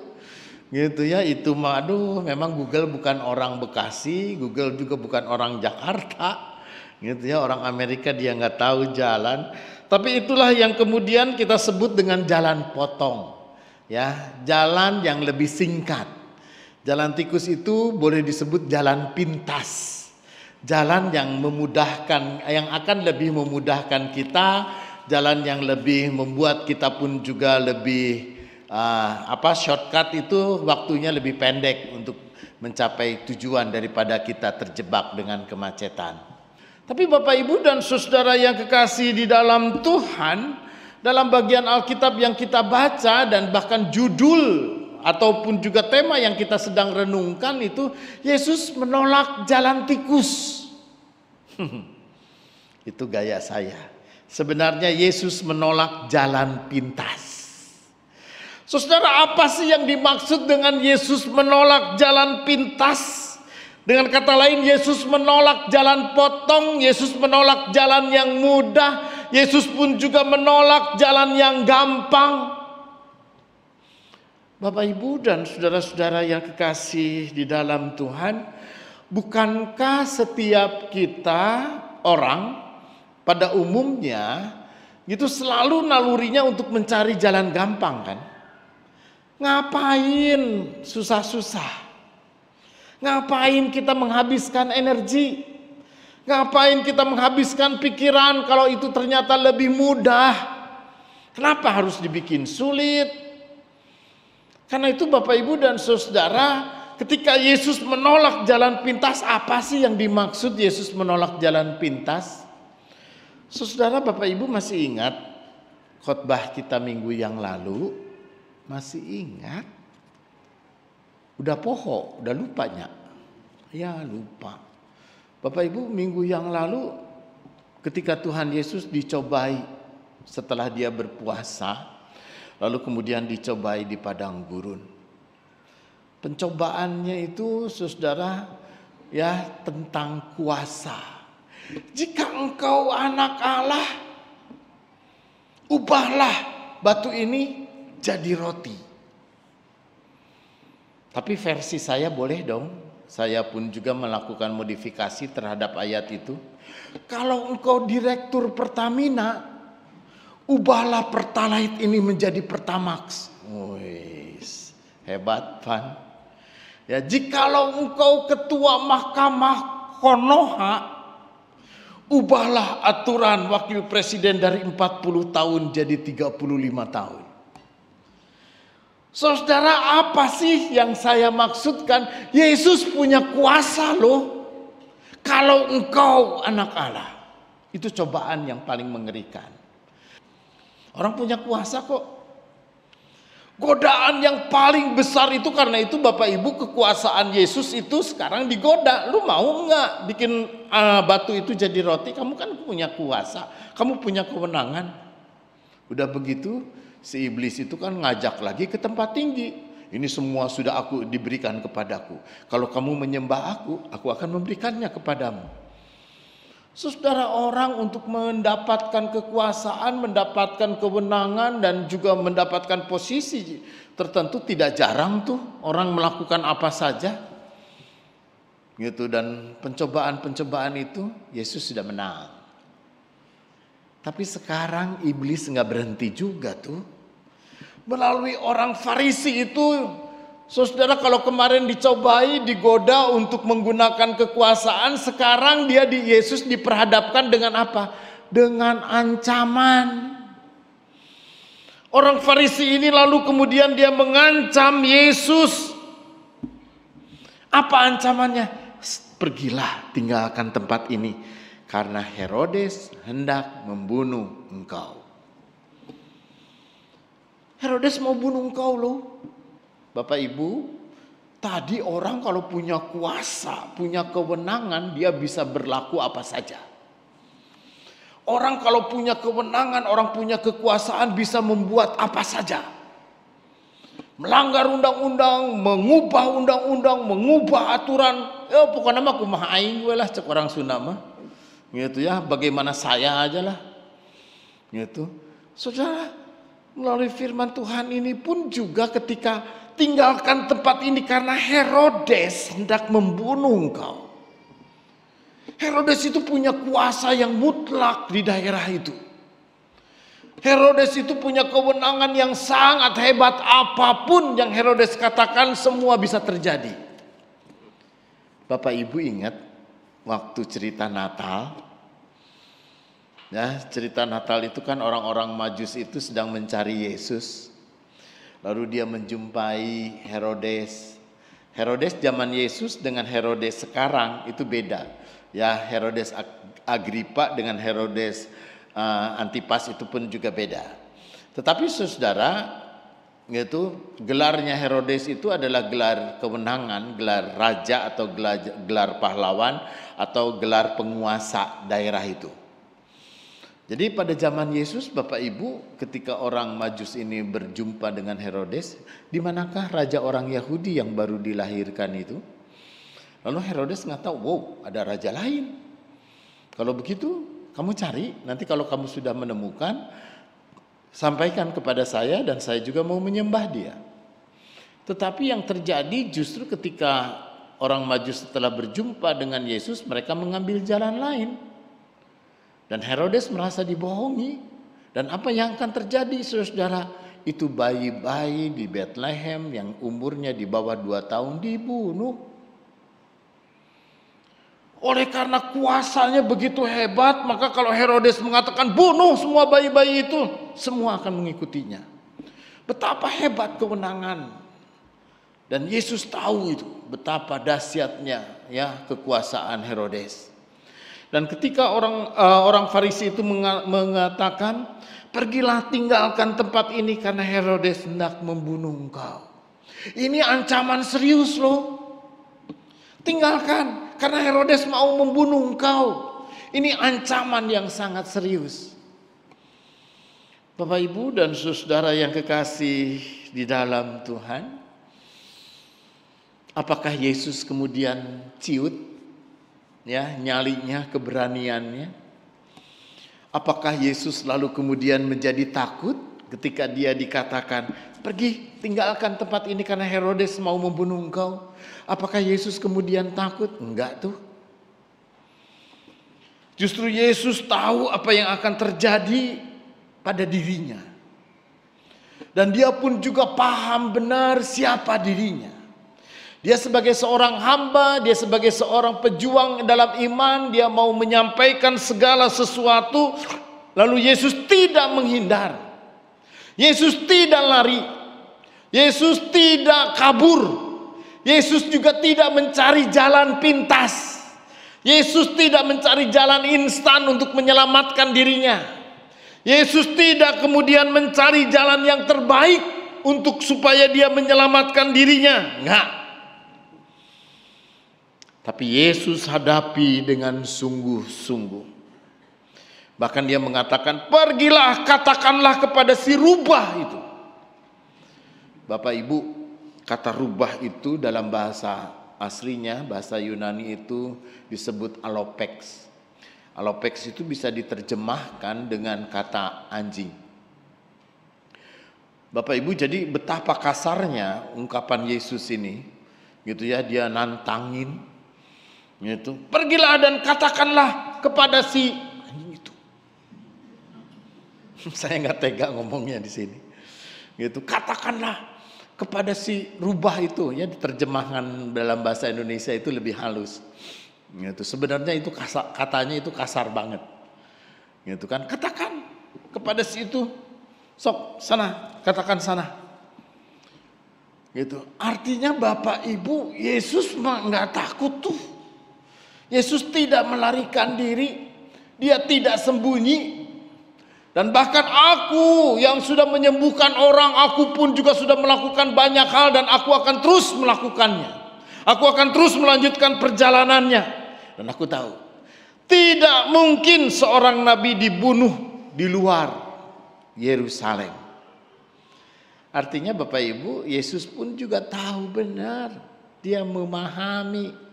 I: Gitu ya, itu mah aduh memang Google bukan orang Bekasi, Google juga bukan orang Jakarta. Gitu ya, orang Amerika dia nggak tahu jalan. Tapi itulah yang kemudian kita sebut dengan jalan potong. Ya, jalan yang lebih singkat. Jalan tikus itu boleh disebut jalan pintas. Jalan yang memudahkan, yang akan lebih memudahkan kita jalan yang lebih membuat kita pun juga lebih shortcut itu waktunya lebih pendek untuk mencapai tujuan daripada kita terjebak dengan kemacetan. Tapi Bapak Ibu dan Saudara yang kekasih di dalam Tuhan, dalam bagian Alkitab yang kita baca dan bahkan judul ataupun juga tema yang kita sedang renungkan itu, Yesus menolak jalan tikus. Itu gaya saya. Sebenarnya Yesus menolak jalan pintas. Saudara, apa sih yang dimaksud dengan Yesus menolak jalan pintas? Dengan kata lain, Yesus menolak jalan potong, Yesus menolak jalan yang mudah, Yesus pun juga menolak jalan yang gampang. Bapak Ibu dan saudara-saudara yang kekasih di dalam Tuhan, bukankah setiap kita orang pada umumnya itu selalu nalurinya untuk mencari jalan gampang kan? Ngapain susah-susah? Ngapain kita menghabiskan energi? Ngapain kita menghabiskan pikiran kalau itu ternyata lebih mudah? Kenapa harus dibikin sulit? Karena itu Bapak Ibu dan Saudara, ketika Yesus menolak jalan pintas, apa sih yang dimaksud Yesus menolak jalan pintas? Saudara, Bapak Ibu masih ingat khotbah kita minggu yang lalu? Masih ingat? Udah poho, udah lupanya? Ya lupa. Bapak Ibu, minggu yang lalu ketika Tuhan Yesus dicobai setelah dia berpuasa, lalu kemudian dicobai di padang gurun. Pencobaannya itu saudara ya tentang kuasa. Jika engkau anak Allah, ubahlah batu ini jadi roti. Tapi versi saya boleh dong, saya pun juga melakukan modifikasi terhadap ayat itu. Kalau engkau direktur Pertamina, ubahlah Pertalite ini menjadi Pertamax. Wis, hebat Van. Ya, jikalau engkau ketua Mahkamah Konoha, ubahlah aturan wakil presiden dari 40 tahun jadi 35 tahun. Saudara, apa sih yang saya maksudkan? Yesus punya kuasa loh. Kalau engkau anak Allah, itu cobaan yang paling mengerikan. Orang punya kuasa kok. Godaan yang paling besar itu, karena itu Bapak Ibu, kekuasaan Yesus itu sekarang digoda. Lu mau nggak bikin batu itu jadi roti? Kamu kan punya kuasa, kamu punya kewenangan. Udah begitu, si iblis itu kan ngajak lagi ke tempat tinggi. Ini semua sudah aku diberikan kepadaku. Kalau kamu menyembah aku akan memberikannya kepadamu. Saudara, orang untuk mendapatkan kekuasaan, mendapatkan kewenangan dan juga mendapatkan posisi tertentu tidak jarang tuh orang melakukan apa saja. Gitu, dan pencobaan-pencobaan itu Yesus sudah menang. Tapi sekarang iblis nggak berhenti juga tuh. Melalui orang Farisi itu, saudara, kalau kemarin dicobai, digoda untuk menggunakan kekuasaan, sekarang Yesus diperhadapkan dengan apa? Dengan ancaman. Orang Farisi ini lalu kemudian dia mengancam Yesus. Apa ancamannya? Pergilah, tinggalkan tempat ini, karena Herodes hendak membunuh engkau. Herodes mau bunuh engkau loh. Bapak Ibu, tadi orang kalau punya kuasa, punya kewenangan, dia bisa berlaku apa saja. Orang kalau punya kewenangan, orang punya kekuasaan bisa membuat apa saja. Melanggar undang-undang, mengubah aturan. Ya pokoknya mah kumaha aing we lah cek orang Sunda mah. Gitu ya, bagaimana saya aja lah. Gitu. Saudara, melalui firman Tuhan ini pun juga ketika tinggalkan tempat ini karena Herodes hendak membunuh engkau. Herodes itu punya kuasa yang mutlak di daerah itu. Herodes itu punya kewenangan yang sangat hebat. Apapun yang Herodes katakan semua bisa terjadi. Bapak Ibu ingat waktu cerita Natal, Ya, cerita Natal itu kan orang-orang Majus itu sedang mencari Yesus. Lalu dia menjumpai Herodes. Herodes zaman Yesus dengan Herodes sekarang itu beda. Ya, Herodes Agripa dengan Herodes Antipas itu pun juga beda. Tetapi saudara, yaitu gelarnya Herodes itu adalah gelar kemenangan, gelar raja atau gelar pahlawan atau gelar penguasa daerah itu. Jadi pada zaman Yesus, Bapak Ibu, ketika orang Majus ini berjumpa dengan Herodes, di manakah raja orang Yahudi yang baru dilahirkan itu? Lalu Herodes nggak tahu, wow, ada raja lain. Kalau begitu, kamu cari, nanti kalau kamu sudah menemukan, sampaikan kepada saya dan saya juga mau menyembah dia. Tetapi yang terjadi justru ketika orang Majus setelah berjumpa dengan Yesus, mereka mengambil jalan lain. Dan Herodes merasa dibohongi. Dan apa yang akan terjadi, saudara? Itu bayi-bayi di Bethlehem yang umurnya di bawah 2 tahun dibunuh. Oleh karena kuasanya begitu hebat, maka kalau Herodes mengatakan bunuh semua bayi-bayi itu, semua akan mengikutinya. Betapa hebat kewenangan. Dan Yesus tahu itu, betapa dahsyatnya ya kekuasaan Herodes. Dan ketika orang Farisi itu mengatakan, pergilah tinggalkan tempat ini karena Herodes hendak membunuh engkau. Ini ancaman serius loh. Tinggalkan karena Herodes mau membunuh engkau. Ini ancaman yang sangat serius. Bapak Ibu dan saudara yang kekasih di dalam Tuhan, apakah Yesus kemudian ciut? Ya, nyalinya, keberaniannya. Apakah Yesus lalu kemudian menjadi takut ketika dia dikatakan, pergi tinggalkan tempat ini karena Herodes mau membunuh engkau? Apakah Yesus kemudian takut? Enggak tuh. Justru Yesus tahu apa yang akan terjadi pada dirinya. Dan dia pun juga paham benar siapa dirinya. Dia sebagai seorang hamba, dia sebagai seorang pejuang dalam iman, dia mau menyampaikan segala sesuatu, lalu Yesus tidak menghindar. Yesus tidak lari. Yesus tidak kabur. Yesus juga tidak mencari jalan pintas. Yesus tidak mencari jalan instan untuk menyelamatkan dirinya. Yesus tidak kemudian mencari jalan yang terbaik untuk supaya dia menyelamatkan dirinya. Enggak. Tapi Yesus hadapi dengan sungguh-sungguh. Bahkan dia mengatakan, pergilah katakanlah kepada si rubah itu. Bapak Ibu, kata rubah itu dalam bahasa aslinya, bahasa Yunani itu disebut alopex. Alopex itu bisa diterjemahkan dengan kata anjing. Bapak Ibu, jadi betapa kasarnya ungkapan Yesus ini. Gitu ya, dia nantangin. Gitu. Pergilah dan katakanlah kepada si anjing itu. Saya nggak tega ngomongnya di sini. Gitu. Katakanlah kepada si rubah itu, ya diterjemahkan dalam bahasa Indonesia itu lebih halus. Gitu. Sebenarnya itu kasar, katanya itu kasar banget. Gitu kan? Katakan kepada si itu, sok sana, katakan sana. Gitu. Artinya Bapak Ibu, Yesus mah nggak takut tuh. Yesus tidak melarikan diri, dia tidak sembunyi. Dan bahkan aku yang sudah menyembuhkan orang, aku pun juga sudah melakukan banyak hal dan aku akan terus melakukannya. Aku akan terus melanjutkan perjalanannya. Dan aku tahu, tidak mungkin seorang nabi dibunuh di luar Yerusalem. Artinya Bapak Ibu, Yesus pun juga tahu benar. Dia memahami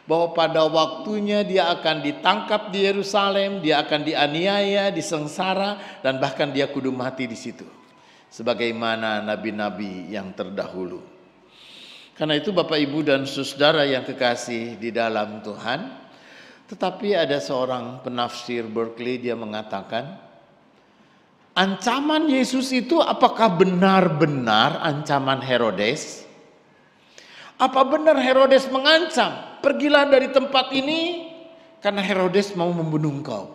I: bahwa pada waktunya dia akan ditangkap di Yerusalem, dia akan dianiaya, disengsara, dan bahkan dia kudu mati di situ. Sebagaimana nabi-nabi yang terdahulu. Karena itu Bapak Ibu dan saudara yang kekasih di dalam Tuhan, tetapi ada seorang penafsir Berkeley, dia mengatakan, ancaman Yesus itu apakah benar-benar ancaman Herodes? Apa benar Herodes mengancam? Pergilah dari tempat ini karena Herodes mau membunuh engkau.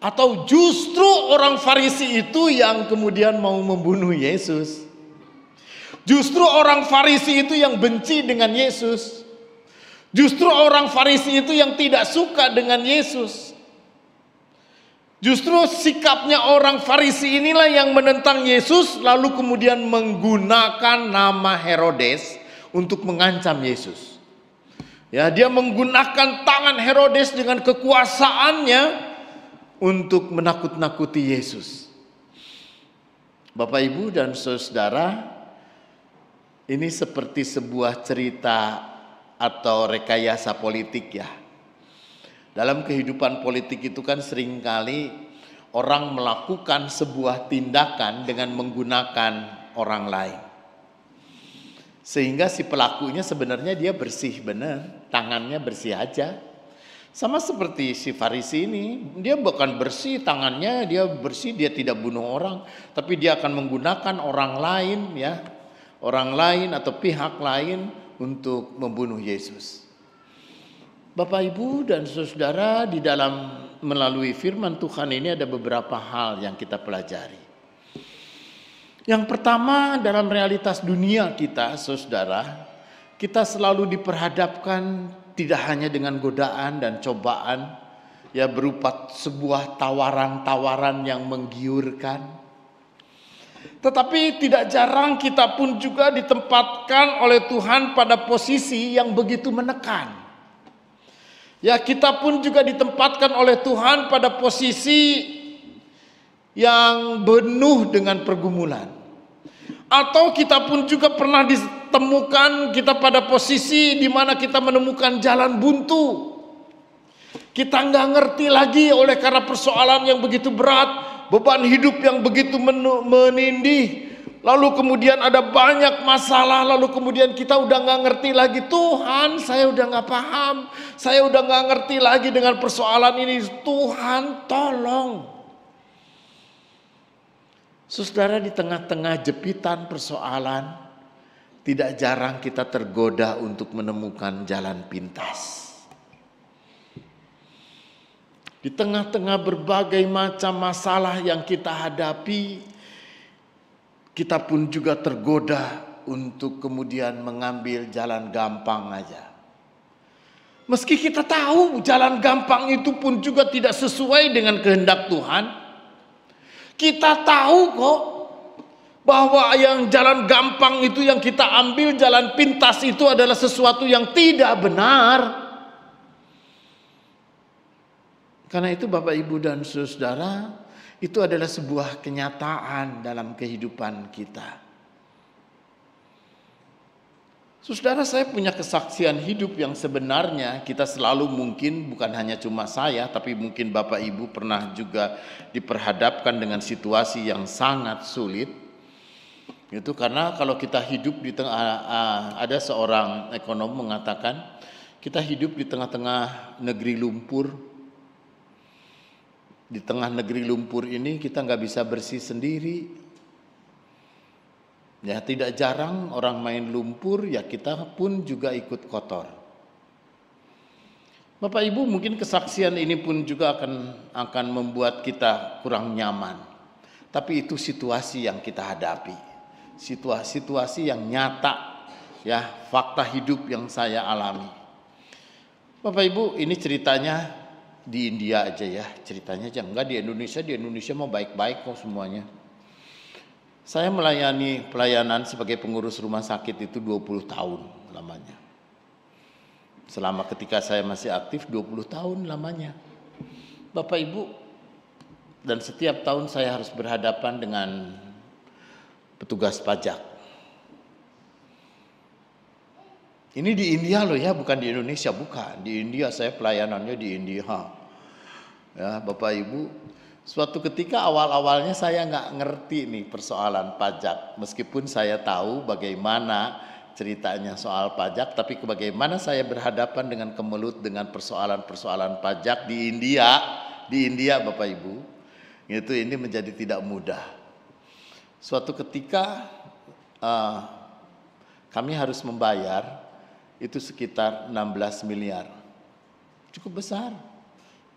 I: Atau justru orang Farisi itu yang kemudian mau membunuh Yesus? Justru orang Farisi itu yang benci dengan Yesus? Justru orang Farisi itu yang tidak suka dengan Yesus? Justru sikapnya orang Farisi inilah yang menentang Yesus, lalu kemudian menggunakan nama Herodes untuk mengancam Yesus. Ya, dia menggunakan tangan Herodes dengan kekuasaannya untuk menakut-nakuti Yesus. Bapak, Ibu, dan saudara, ini seperti sebuah cerita atau rekayasa politik ya. Dalam kehidupan politik itu kan seringkali orang melakukan sebuah tindakan dengan menggunakan orang lain. Sehingga si pelakunya sebenarnya dia bersih benar, tangannya bersih aja. Sama seperti si Farisi ini, dia bukan bersih tangannya, dia bersih, dia tidak bunuh orang, tapi dia akan menggunakan orang lain ya, orang lain atau pihak lain untuk membunuh Yesus. Bapak, Ibu, dan saudara, di dalam melalui firman Tuhan ini ada beberapa hal yang kita pelajari. Yang pertama, dalam realitas dunia kita, saudara, kita selalu diperhadapkan tidak hanya dengan godaan dan cobaan, ya berupa sebuah tawaran-tawaran yang menggiurkan. Tetapi tidak jarang kita pun juga ditempatkan oleh Tuhan pada posisi yang begitu menekan. Ya, kita pun juga ditempatkan oleh Tuhan pada posisi yang penuh dengan pergumulan. Atau kita pun juga pernah ditemukan kita pada posisi di mana kita menemukan jalan buntu. Kita nggak ngerti lagi oleh karena persoalan yang begitu berat, beban hidup yang begitu menindih. Lalu kemudian ada banyak masalah, lalu kemudian kita udah nggak ngerti lagi, Tuhan saya udah nggak paham, saya udah nggak ngerti lagi dengan persoalan ini, Tuhan tolong. Saudara, di tengah-tengah jepitan persoalan, tidak jarang kita tergoda untuk menemukan jalan pintas. Di tengah-tengah berbagai macam masalah yang kita hadapi, kita pun juga tergoda untuk kemudian mengambil jalan gampang aja. Meski kita tahu jalan gampang itu pun juga tidak sesuai dengan kehendak Tuhan. Kita tahu kok bahwa yang jalan gampang itu yang kita ambil, jalan pintas itu adalah sesuatu yang tidak benar. Karena itu Bapak, Ibu, dan saudara, itu adalah sebuah kenyataan dalam kehidupan kita. Saudara, saya punya kesaksian hidup yang sebenarnya kita selalu mungkin, bukan hanya cuma saya, tapi mungkin Bapak Ibu pernah juga diperhadapkan dengan situasi yang sangat sulit. Itu karena kalau kita hidup di tengah, ada seorang ekonom mengatakan, kita hidup di tengah-tengah negeri lumpur. Di tengah negeri lumpur ini kita nggak bisa bersih sendiri. Ya, tidak jarang orang main lumpur, ya kita pun juga ikut kotor. Bapak Ibu, mungkin kesaksian ini pun juga akan membuat kita kurang nyaman. Tapi itu situasi yang kita hadapi. Situasi yang nyata, ya, fakta hidup yang saya alami. Bapak Ibu, ini ceritanya di India aja ya, ceritanya aja, enggak di Indonesia mau baik-baik kok semuanya. Saya melayani pelayanan sebagai pengurus rumah sakit itu 20 tahun lamanya. Selama ketika saya masih aktif 20 tahun lamanya. Bapak Ibu, dan setiap tahun saya harus berhadapan dengan petugas pajak. Ini di India loh ya, bukan di Indonesia, bukan. Di India, saya pelayanannya di India. Ya, Bapak Ibu, suatu ketika awal-awalnya saya nggak ngerti nih persoalan pajak. Meskipun saya tahu bagaimana ceritanya soal pajak, tapi bagaimana saya berhadapan dengan kemelut dengan persoalan-persoalan pajak di India Bapak Ibu, itu ini menjadi tidak mudah. Suatu ketika kami harus membayar itu sekitar 16 miliar. Cukup besar.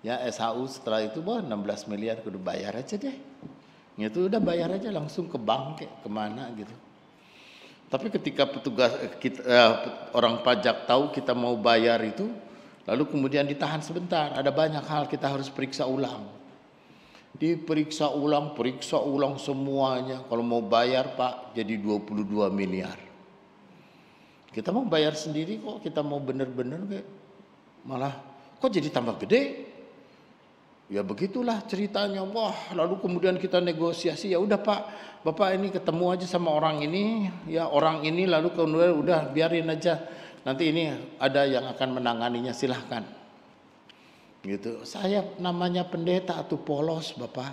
I: Ya SHU setelah itu 16 miliar udah bayar aja deh. Itu udah bayar aja langsung ke bank kayak kemana gitu. Tapi ketika petugas orang pajak tahu kita mau bayar itu, lalu kemudian ditahan sebentar. Ada banyak hal kita harus periksa ulang. Diperiksa ulang, periksa ulang semuanya. Kalau mau bayar Pak jadi 22 miliar. Kita mau bayar sendiri kok, kita mau bener-bener kayak malah kok jadi tambah gede. Ya begitulah ceritanya. Wah, lalu kemudian kita negosiasi, ya udah Pak, Bapak ini ketemu aja sama orang ini, ya orang ini, lalu kemudian udah biarin aja. Nanti ini ada yang akan menanganinya, silahkan. Gitu. Saya namanya pendeta atau polos Bapak.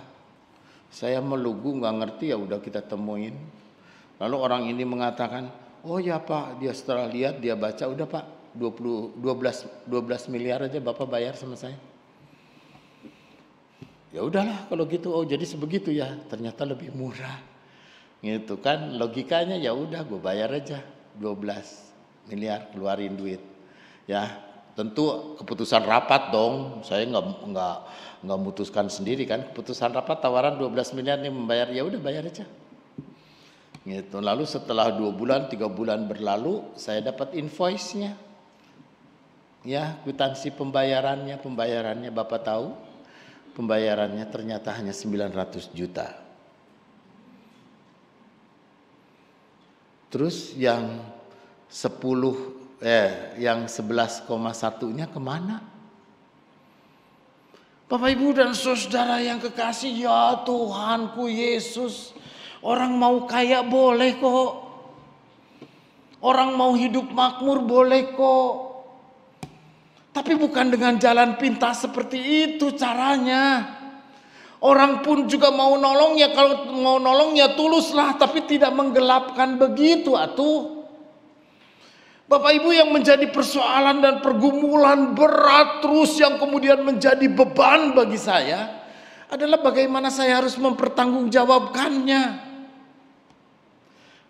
I: Saya melugu nggak ngerti, ya udah kita temuin. Lalu orang ini mengatakan, oh ya Pak, dia setelah lihat dia baca, udah Pak, 12 miliar aja Bapak bayar sama saya. Ya udahlah kalau gitu, oh jadi sebegitu ya, ternyata lebih murah. Gitu kan, logikanya ya udah gue bayar aja 12 miliar, keluarin duit. Ya, tentu keputusan rapat dong. Saya nggak memutuskan sendiri kan, keputusan rapat tawaran 12 miliar nih membayar, ya udah bayar aja. Gitu. Lalu setelah 2 bulan, 3 bulan berlalu, saya dapat invoice-nya. Ya, kwitansi pembayarannya Bapak tahu. Pembayarannya ternyata hanya 900 juta. Terus yang 11,1-nya kemana? Bapak Ibu dan Saudara yang kekasih, ya Tuhanku Yesus, orang mau kaya boleh kok. Orang mau hidup makmur boleh kok. Tapi bukan dengan jalan pintas seperti itu caranya. Orang pun juga mau nolong ya, kalau mau nolong ya tuluslah, tapi tidak menggelapkan begitu atuh. Bapak Ibu, yang menjadi persoalan dan pergumulan berat terus yang kemudian menjadi beban bagi saya adalah bagaimana saya harus mempertanggungjawabkannya.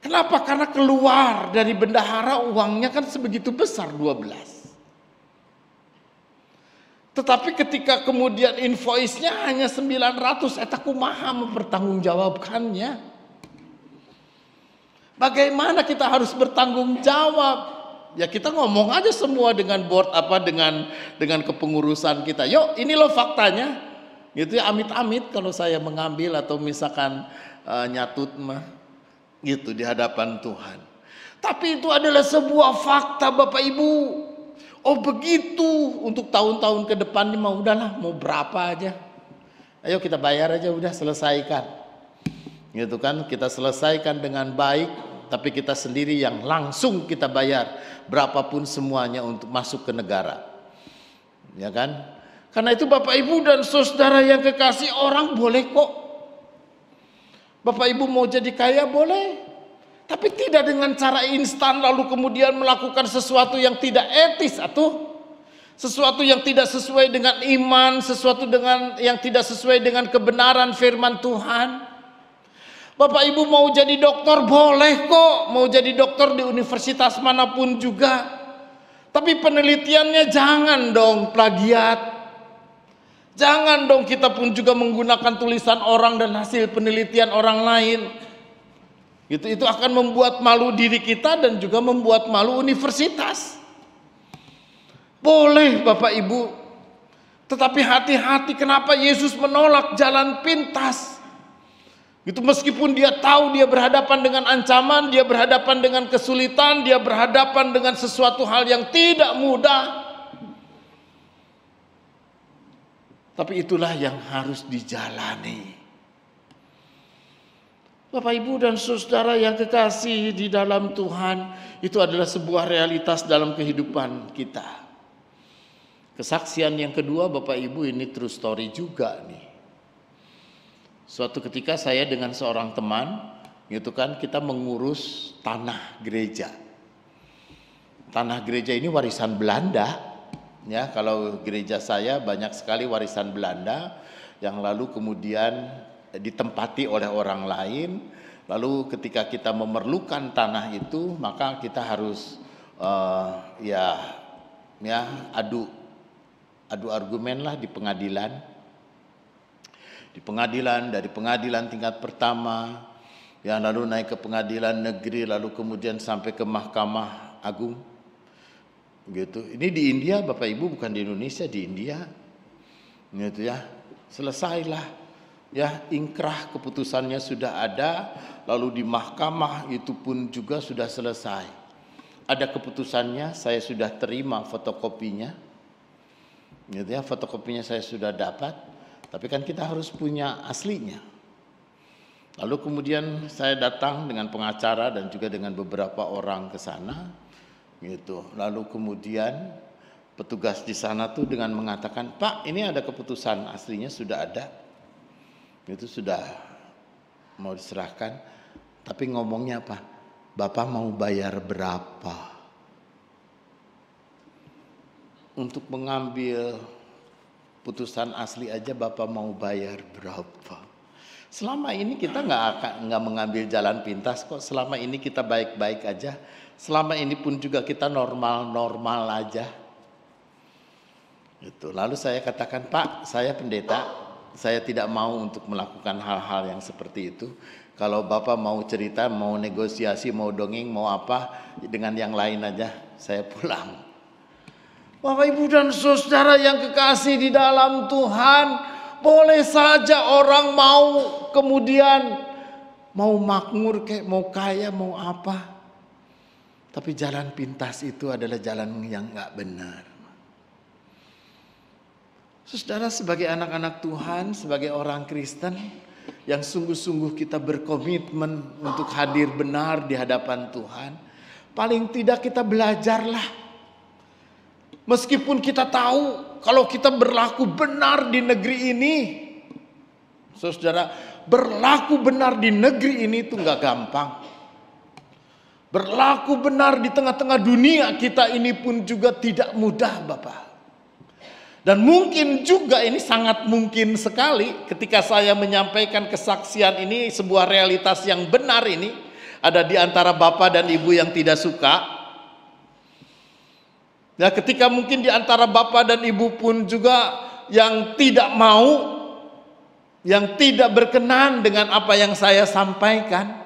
I: Kenapa? Karena keluar dari bendahara uangnya kan sebegitu besar, 12. Tetapi ketika kemudian invoice-nya hanya 900, eta kumaha mempertanggungjawabkannya. Bagaimana kita harus bertanggung jawab? Ya kita ngomong aja semua dengan board dengan kepengurusan kita. Yuk, ini loh faktanya. Gitu ya, amit-amit kalau saya mengambil atau misalkan nyatut mah gitu di hadapan Tuhan. Tapi itu adalah sebuah fakta Bapak Ibu. Oh begitu, untuk tahun-tahun ke depan ini mau udahlah, mau berapa aja. Ayo kita bayar aja, udah selesaikan. Gitu kan, kita selesaikan dengan baik, tapi kita sendiri yang langsung kita bayar berapapun semuanya untuk masuk ke negara. Ya kan? Karena itu Bapak Ibu dan Saudara yang kekasih, orang boleh kok. Bapak Ibu mau jadi kaya boleh. Tapi tidak dengan cara instan lalu kemudian melakukan sesuatu yang tidak etis atau sesuatu yang tidak sesuai dengan iman, sesuatu yang tidak sesuai dengan kebenaran firman Tuhan. Bapak Ibu mau jadi dokter boleh kok, mau jadi dokter di universitas manapun juga. Tapi penelitiannya jangan dong plagiat. Jangan dong kita pun juga menggunakan tulisan orang dan hasil penelitian orang lain. Itu akan membuat malu diri kita dan juga membuat malu universitas. Boleh Bapak Ibu, tetapi hati-hati, kenapa Yesus menolak jalan pintas? Itu meskipun dia tahu dia berhadapan dengan ancaman, dia berhadapan dengan kesulitan, dia berhadapan dengan sesuatu hal yang tidak mudah. Tapi itulah yang harus dijalani. Bapak Ibu dan Saudara yang kekasih di dalam Tuhan, itu adalah sebuah realitas dalam kehidupan kita. Kesaksian yang kedua Bapak Ibu, ini true story juga nih. Suatu ketika saya dengan seorang teman, gitu kan, kita mengurus tanah gereja. Tanah gereja ini warisan Belanda, ya. Kalau gereja saya banyak sekali warisan Belanda yang lalu kemudian ditempati oleh orang lain. Lalu ketika kita memerlukan tanah itu, maka kita harus adu adu argumen lah di pengadilan. Di pengadilan, dari pengadilan tingkat pertama, yang lalu naik ke pengadilan negeri, lalu kemudian sampai ke Mahkamah Agung. Gitu. Ini di India, Bapak Ibu, bukan di Indonesia, di India. Gitu ya. Selesailah. Ya, ingkrah keputusannya sudah ada, lalu di mahkamah itu pun juga sudah selesai. Ada keputusannya, saya sudah terima fotokopinya. Gitu ya, fotokopinya saya sudah dapat, tapi kan kita harus punya aslinya. Lalu kemudian saya datang dengan pengacara dan juga dengan beberapa orang ke sana. Gitu. Lalu kemudian petugas di sana tuh dengan mengatakan, "Pak, ini ada keputusan aslinya sudah ada." Itu sudah mau diserahkan, tapi ngomongnya apa? Bapak mau bayar berapa? Untuk mengambil putusan asli aja Bapak mau bayar berapa? Selama ini kita nggak mengambil jalan pintas kok. Selama ini kita baik-baik aja. Selama ini pun juga kita normal-normal aja. Gitu. Lalu saya katakan, Pak, saya pendeta. Saya tidak mau untuk melakukan hal-hal yang seperti itu. Kalau Bapak mau cerita, mau negosiasi, mau dongeng, mau apa, dengan yang lain aja, saya pulang. Bapak, Ibu, dan saudara yang kekasih di dalam Tuhan, boleh saja orang mau kemudian mau makmur, kayak mau kaya, mau apa. Tapi jalan pintas itu adalah jalan yang nggak benar. Saudara, sebagai anak-anak Tuhan, sebagai orang Kristen yang sungguh-sungguh kita berkomitmen untuk hadir benar di hadapan Tuhan, paling tidak kita belajarlah. Meskipun kita tahu kalau kita berlaku benar di negeri ini, saudara, berlaku benar di negeri ini itu nggak gampang. Berlaku benar di tengah-tengah dunia kita ini pun juga tidak mudah, Bapak. Dan mungkin juga ini sangat mungkin sekali ketika saya menyampaikan kesaksian ini, sebuah realitas yang benar ini, ada di antara Bapak dan Ibu yang tidak suka. Ya, ketika mungkin di antara Bapak dan Ibu pun juga yang tidak mau, yang tidak berkenan dengan apa yang saya sampaikan.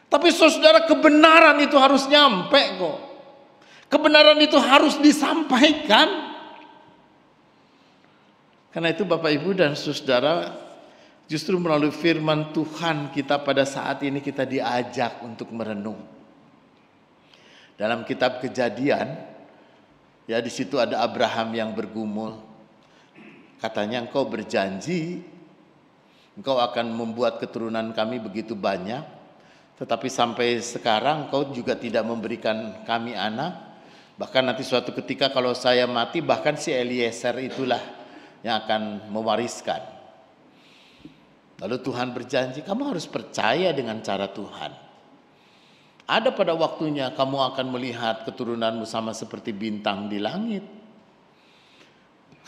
I: Tapi saudara, kebenaran itu harus nyampe kok. Kebenaran itu harus disampaikan. Karena itu Bapak, Ibu, dan saudara, justru melalui firman Tuhan kita pada saat ini kita diajak untuk merenung. Dalam kitab Kejadian, ya di situ ada Abraham yang bergumul. Katanya, engkau berjanji, engkau akan membuat keturunan kami begitu banyak, tetapi sampai sekarang engkau juga tidak memberikan kami anak. Bahkan nanti suatu ketika kalau saya mati, bahkan si Eliezer itulah yang akan mewariskan. Lalu Tuhan berjanji, kamu harus percaya dengan cara Tuhan. Ada pada waktunya kamu akan melihat keturunanmu sama seperti bintang di langit.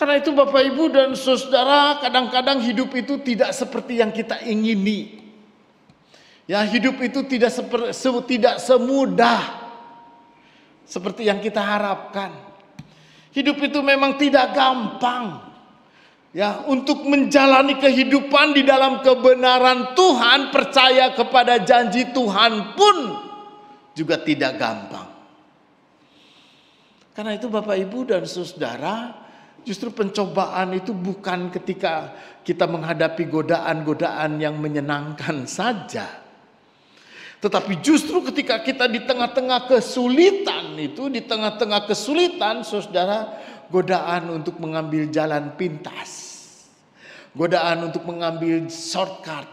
I: Karena itu Bapak, Ibu, dan saudara, kadang-kadang hidup itu tidak seperti yang kita ingini. Ya, hidup itu tidak semudah seperti yang kita harapkan. Hidup itu memang tidak gampang. Ya, untuk menjalani kehidupan di dalam kebenaran Tuhan, percaya kepada janji Tuhan pun juga tidak gampang. Karena itu Bapak, Ibu, dan saudara, justru pencobaan itu bukan ketika kita menghadapi godaan-godaan yang menyenangkan saja. Tetapi justru ketika kita di tengah-tengah kesulitan itu, di tengah-tengah kesulitan, saudara, godaan untuk mengambil jalan pintas, godaan untuk mengambil shortcut,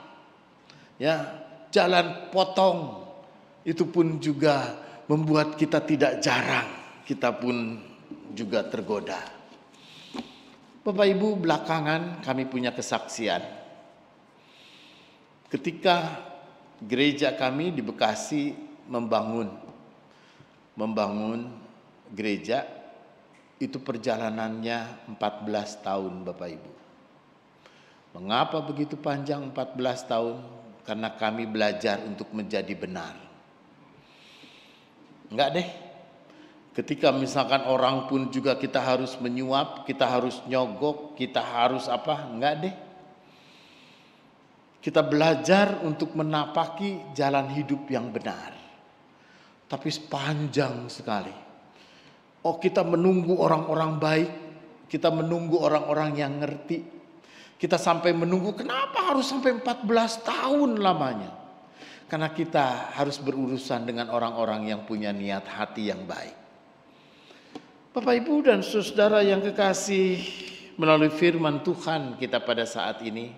I: ya, jalan potong, itu pun juga membuat kita tidak jarang, kita pun juga tergoda. Bapak, Ibu, belakangan kami punya kesaksian. Ketika gereja kami di Bekasi membangun gereja, itu perjalanannya 14 tahun Bapak, Ibu. Mengapa begitu panjang 14 tahun? Karena kami belajar untuk menjadi benar. Enggak deh. Ketika misalkan orang pun juga kita harus menyuap, kita harus nyogok, kita harus apa? Enggak deh. Kita belajar untuk menapaki jalan hidup yang benar. Tapi panjang sekali. Oh, kita menunggu orang-orang baik, kita menunggu orang-orang yang ngerti. Kita sampai menunggu, kenapa harus sampai 14 tahun lamanya? Karena kita harus berurusan dengan orang-orang yang punya niat hati yang baik. Bapak, Ibu, dan saudara yang kekasih, melalui firman Tuhan kita pada saat ini,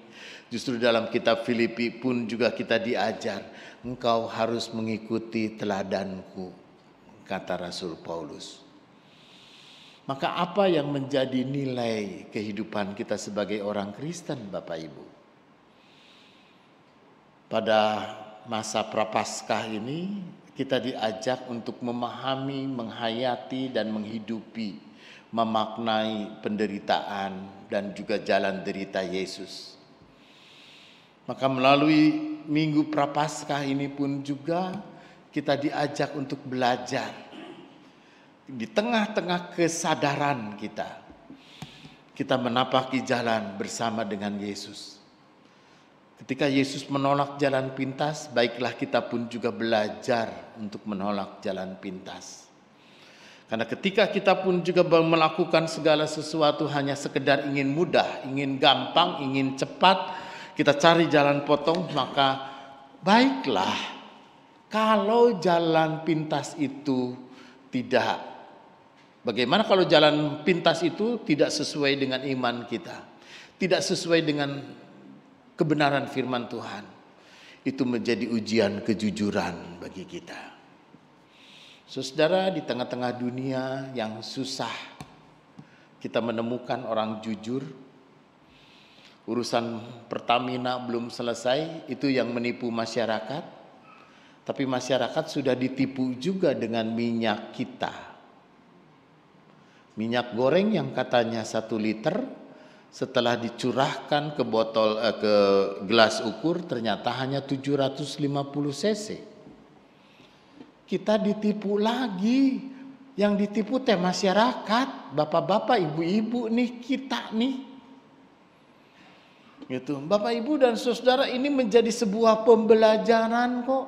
I: justru dalam kitab Filipi pun juga kita diajar, engkau harus mengikuti teladanku, kata Rasul Paulus. Maka apa yang menjadi nilai kehidupan kita sebagai orang Kristen, Bapak Ibu? Pada masa Prapaskah ini kita diajak untuk memahami, menghayati dan menghidupi, memaknai penderitaan dan juga jalan derita Yesus. Maka melalui Minggu Prapaskah ini pun juga kita diajak untuk belajar. Di tengah-tengah kesadaran kita menapaki jalan bersama dengan Yesus. Ketika Yesus menolak jalan pintas, baiklah kita pun juga belajar untuk menolak jalan pintas. Karena ketika kita pun juga melakukan segala sesuatu hanya sekedar ingin mudah, ingin gampang, ingin cepat, kita cari jalan potong, maka baiklah kalau jalan pintas itu tidak. Bagaimana kalau jalan pintas itu tidak sesuai dengan iman kita, tidak sesuai dengan kebenaran firman Tuhan? Itu menjadi ujian kejujuran bagi kita. Saudara, di tengah-tengah dunia yang susah, kita menemukan orang jujur. Urusan Pertamina belum selesai, itu yang menipu masyarakat. Tapi masyarakat sudah ditipu juga dengan minyak kita. Minyak goreng yang katanya 1 liter, setelah dicurahkan ke botol ke gelas ukur ternyata hanya 750 cc. Kita ditipu lagi. Yang ditipu teh masyarakat, bapak-bapak, ibu-ibu nih, kita nih. Gitu. Bapak, Ibu, dan saudara, ini menjadi sebuah pembelajaran kok.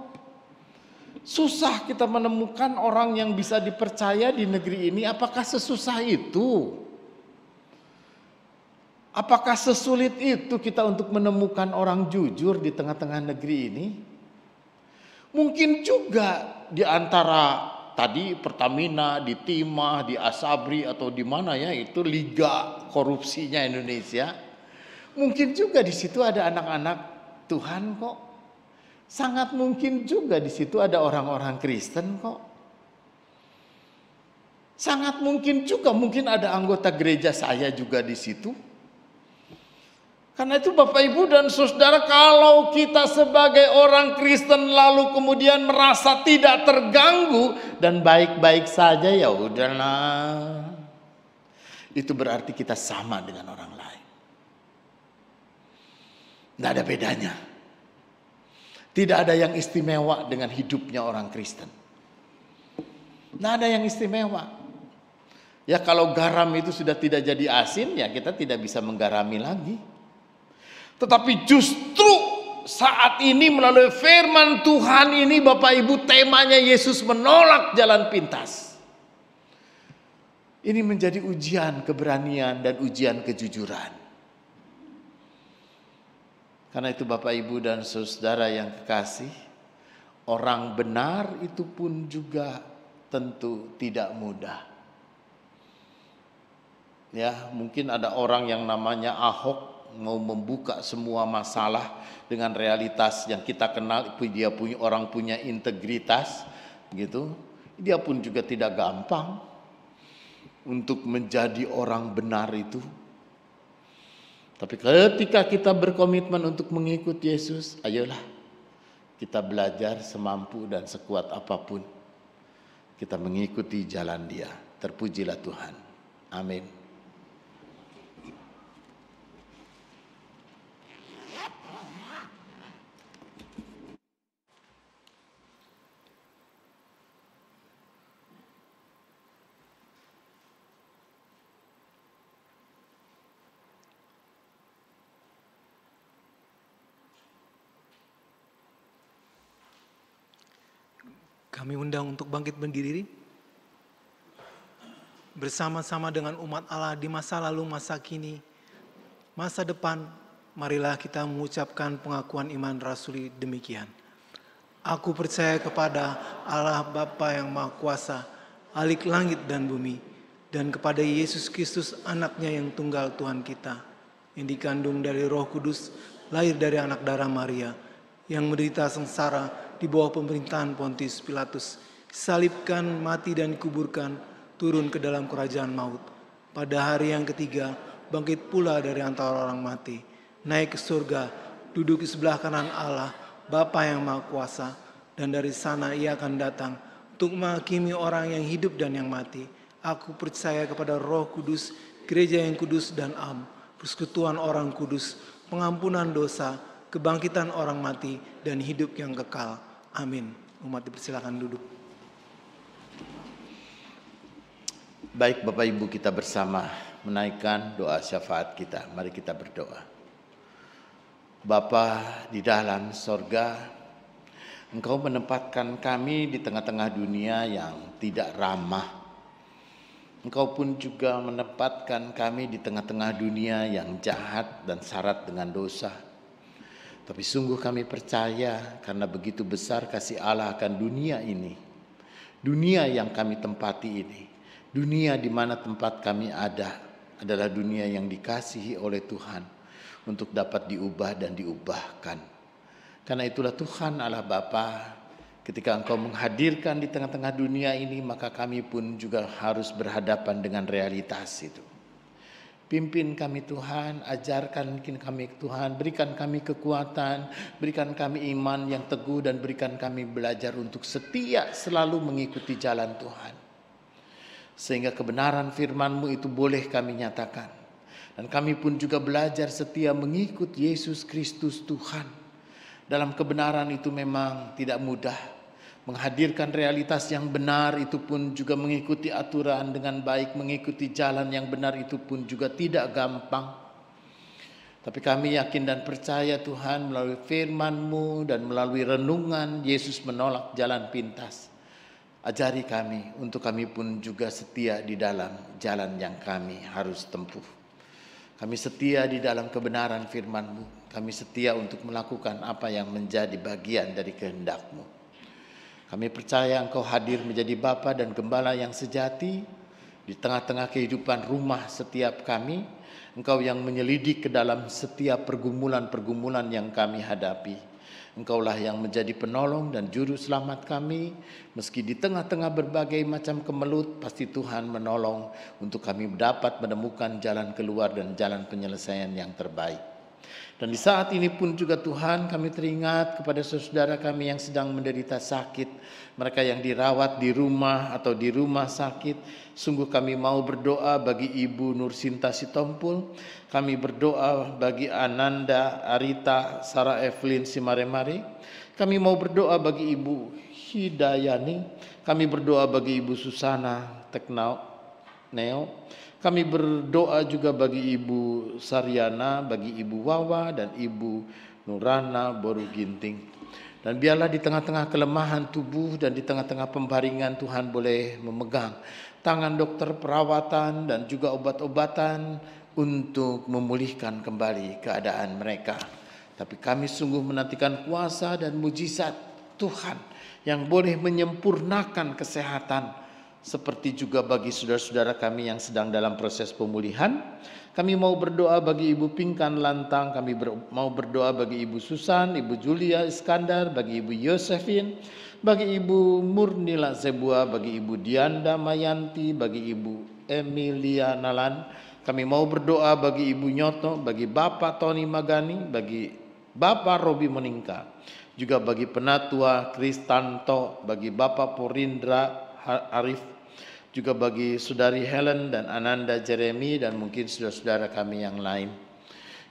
I: Susah kita menemukan orang yang bisa dipercaya di negeri ini. Apakah sesusah itu? Apakah sesulit itu kita untuk menemukan orang jujur di tengah-tengah negeri ini? Mungkin juga di antara tadi Pertamina, di Timah, di Asabri atau di mana ya, itu liga korupsinya Indonesia. Mungkin juga di situ ada anak-anak Tuhan kok. Sangat mungkin juga di situ ada orang-orang Kristen kok. Sangat mungkin juga, mungkin ada anggota gereja saya juga di situ. Karena itu Bapak, Ibu, dan saudara, kalau kita sebagai orang Kristen lalu kemudian merasa tidak terganggu dan baik-baik saja, ya udahlah. Itu berarti kita sama dengan orang lain. Tidak ada bedanya. Tidak ada yang istimewa dengan hidupnya orang Kristen. Tidak ada yang istimewa. Ya kalau garam itu sudah tidak jadi asin, ya kita tidak bisa menggarami lagi. Tetapi justru saat ini melalui firman Tuhan ini, Bapak Ibu, temanya Yesus menolak jalan pintas. Ini menjadi ujian keberanian dan ujian kejujuran. Karena itu Bapak, Ibu, dan saudara yang kekasih, orang benar itu pun juga tentu tidak mudah. Ya, mungkin ada orang yang namanya Ahok mau membuka semua masalah dengan realitas yang kita kenal, dia punya orang punya integritas gitu. Dia pun juga tidak gampang untuk menjadi orang benar itu. Tapi ketika kita berkomitmen untuk mengikut Yesus, ayolah kita belajar semampu dan sekuat apapun. Kita mengikuti jalan Dia. Terpujilah Tuhan. Amin.
A: Kami undang untuk bangkit berdiri bersama-sama dengan umat Allah di masa lalu, masa kini, masa depan. Marilah kita mengucapkan pengakuan iman rasuli demikian. Aku percaya kepada Allah Bapa yang Maha Kuasa, Khalik langit dan bumi, dan kepada Yesus Kristus anaknya yang tunggal Tuhan kita, yang dikandung dari Roh Kudus, lahir dari anak darah Maria, yang menderita sengsara di bawah pemerintahan Pontius Pilatus, disalibkan, mati dan dikuburkan, turun ke dalam kerajaan maut. Pada hari yang ketiga, bangkit pula dari antara orang mati, naik ke surga, duduk di sebelah kanan Allah, Bapa yang Maha Kuasa, dan dari sana Ia akan datang untuk menghakimi orang yang hidup dan yang mati. Aku percaya kepada Roh Kudus, gereja yang kudus dan am, persekutuan orang kudus, pengampunan dosa, kebangkitan orang mati, dan hidup yang kekal. Amin. Umat dipersilakan duduk.
I: Baik Bapak Ibu, kita bersama menaikkan doa syafaat kita. Mari kita berdoa. Bapa di dalam sorga, Engkau menempatkan kami di tengah-tengah dunia yang tidak ramah. Engkau pun juga menempatkan kami di tengah-tengah dunia yang jahat dan syarat dengan dosa. Tapi sungguh kami percaya karena begitu besar kasih Allah akan dunia ini. Dunia yang kami tempati ini. Dunia di mana tempat kami ada adalah dunia yang dikasihi oleh Tuhan untuk dapat diubah dan diubahkan. Karena itulah Tuhan Allah Bapa, ketika Engkau menghadirkan di tengah-tengah dunia ini, maka kami pun juga harus berhadapan dengan realitas itu. Pimpin kami Tuhan, ajarkan kami Tuhan, berikan kami kekuatan, berikan kami iman yang teguh, dan berikan kami belajar untuk setia selalu mengikuti jalan Tuhan. Sehingga kebenaran firman-Mu itu boleh kami nyatakan. Dan kami pun juga belajar setia mengikut Yesus Kristus Tuhan. Dalam kebenaran itu memang tidak mudah. Menghadirkan realitas yang benar itu pun juga mengikuti aturan dengan baik, mengikuti jalan yang benar itu pun juga tidak gampang. Tapi kami yakin dan percaya Tuhan melalui firman-Mu dan melalui renungan Yesus menolak jalan pintas. Ajari kami untuk kami pun juga setia di dalam jalan yang kami harus tempuh. Kami setia di dalam kebenaran firman-Mu. Kami setia untuk melakukan apa yang menjadi bagian dari kehendak-Mu. Kami percaya Engkau hadir menjadi Bapa dan Gembala yang sejati di tengah-tengah kehidupan rumah setiap kami. Engkau yang menyelidik ke dalam setiap pergumulan-pergumulan yang kami hadapi. Engkaulah yang menjadi penolong dan juru selamat kami. Meski di tengah-tengah berbagai macam kemelut, pasti Tuhan menolong untuk kami dapat menemukan jalan keluar dan jalan penyelesaian yang terbaik. Dan di saat ini pun juga Tuhan, kami teringat kepada saudara kami yang sedang menderita sakit, mereka yang dirawat di rumah atau di rumah sakit. Sungguh kami mau berdoa bagi Ibu Nursinta Sitompul, kami berdoa bagi Ananda, Arita, Sarah Evelyn Simaremari, kami mau berdoa bagi Ibu Hidayani, kami berdoa bagi Ibu Susana Tekneo. Kami berdoa juga bagi Ibu Saryana, bagi Ibu Wawa, dan Ibu Nurana Boru Ginting. Dan biarlah di tengah-tengah kelemahan tubuh dan di tengah-tengah pembaringan Tuhan boleh memegang tangan dokter perawatan dan juga obat-obatan untuk memulihkan kembali keadaan mereka. Tapi kami sungguh menantikan kuasa dan mujizat Tuhan yang boleh menyempurnakan kesehatan. Seperti juga bagi saudara-saudara kami yang sedang dalam proses pemulihan. Kami mau berdoa bagi Ibu Pinkan Lantang, kami mau berdoa bagi Ibu Susan, Ibu Julia Iskandar, bagi Ibu Yosefin, bagi Ibu Murnila Zebua, bagi Ibu Dianda Mayanti, bagi Ibu Emilia Nalan. Kami mau berdoa bagi Ibu Nyoto, bagi Bapak Tony Magani, bagi Bapak Robi Meningka, juga bagi Penatua Kristanto, bagi Bapak Porindra Arif, juga bagi Saudari Helen dan Ananda Jeremy dan mungkin saudara-saudara kami yang lain.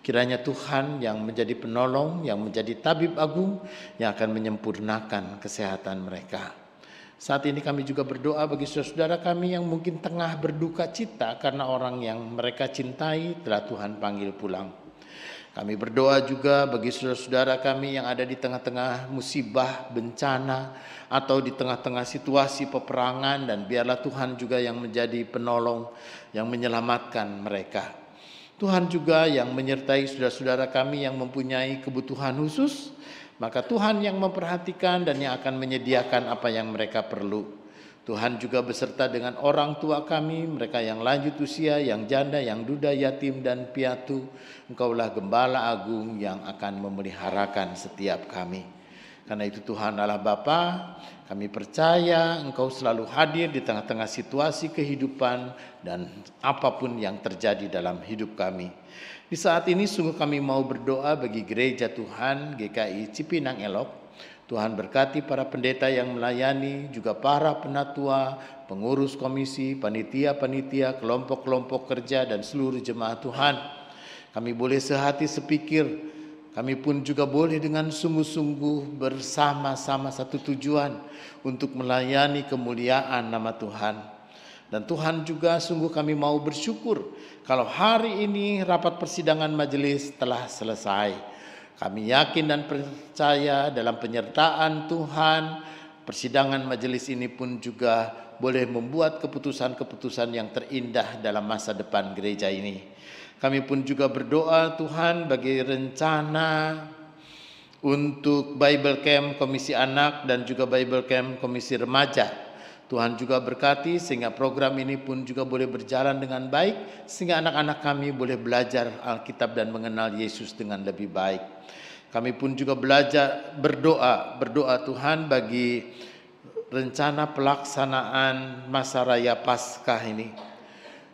I: Kiranya Tuhan yang menjadi penolong, yang menjadi tabib agung, yang akan menyempurnakan kesehatan mereka. Saat ini kami juga berdoa bagi saudara-saudara kami yang mungkin tengah berduka cita karena orang yang mereka cintai telah Tuhan panggil pulang. Kami berdoa juga bagi saudara-saudara kami yang ada di tengah-tengah musibah, bencana, atau di tengah-tengah situasi peperangan, dan biarlah Tuhan juga yang menjadi penolong, yang menyelamatkan mereka. Tuhan juga yang menyertai saudara-saudara kami yang mempunyai kebutuhan khusus, maka Tuhan yang memperhatikan dan yang akan menyediakan apa yang mereka perlu. Tuhan juga beserta dengan orang tua kami, mereka yang lanjut usia, yang janda, yang duda, yatim, dan piatu. Engkaulah Gembala Agung yang akan memeliharakan setiap kami. Karena itu Tuhan Allah Bapa, kami percaya Engkau selalu hadir di tengah-tengah situasi kehidupan dan apapun yang terjadi dalam hidup kami. Di saat ini sungguh kami mau berdoa bagi Gereja Tuhan GKI Cipinang Elok. Tuhan berkati para pendeta yang melayani, juga para penatua, pengurus komisi, panitia-panitia, kelompok-kelompok kerja, dan seluruh jemaat Tuhan. Kami boleh sehati sepikir, kami pun juga boleh dengan sungguh-sungguh bersama-sama satu tujuan untuk melayani kemuliaan nama Tuhan. Dan Tuhan juga sungguh kami mau bersyukur kalau hari ini rapat persidangan majelis telah selesai. Kami yakin dan percaya dalam penyertaan Tuhan, persidangan majelis ini pun juga boleh membuat keputusan-keputusan yang terindah dalam masa depan gereja ini. Kami pun juga berdoa Tuhan bagi rencana untuk Bible Camp Komisi Anak dan juga Bible Camp Komisi Remaja. Tuhan juga berkati sehingga program ini pun juga boleh berjalan dengan baik, sehingga anak-anak kami boleh belajar Alkitab dan mengenal Yesus dengan lebih baik. Kami pun juga belajar berdoa Tuhan bagi rencana pelaksanaan masa raya Paskah ini.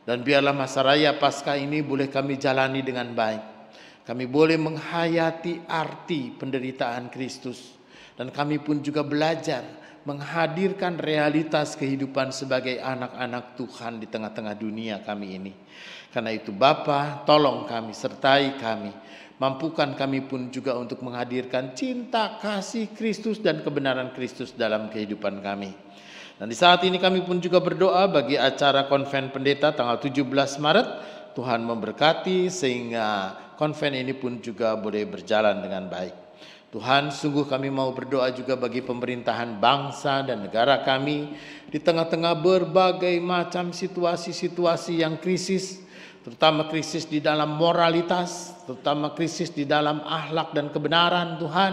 I: Dan biarlah masa raya Paskah ini boleh kami jalani dengan baik. Kami boleh menghayati arti penderitaan Kristus. Dan kami pun juga belajar menghadirkan realitas kehidupan sebagai anak-anak Tuhan di tengah-tengah dunia kami ini. Karena itu Bapa, tolong kami, sertai kami. Mampukan kami pun juga untuk menghadirkan cinta, kasih Kristus dan kebenaran Kristus dalam kehidupan kami. Dan di saat ini kami pun juga berdoa bagi acara Konven Pendeta tanggal 17 Maret. Tuhan memberkati sehingga konven ini pun juga boleh berjalan dengan baik. Tuhan, sungguh kami mau berdoa juga bagi pemerintahan bangsa dan negara kami di tengah-tengah berbagai macam situasi-situasi yang krisis, terutama krisis di dalam moralitas, terutama krisis di dalam akhlak dan kebenaran. Tuhan,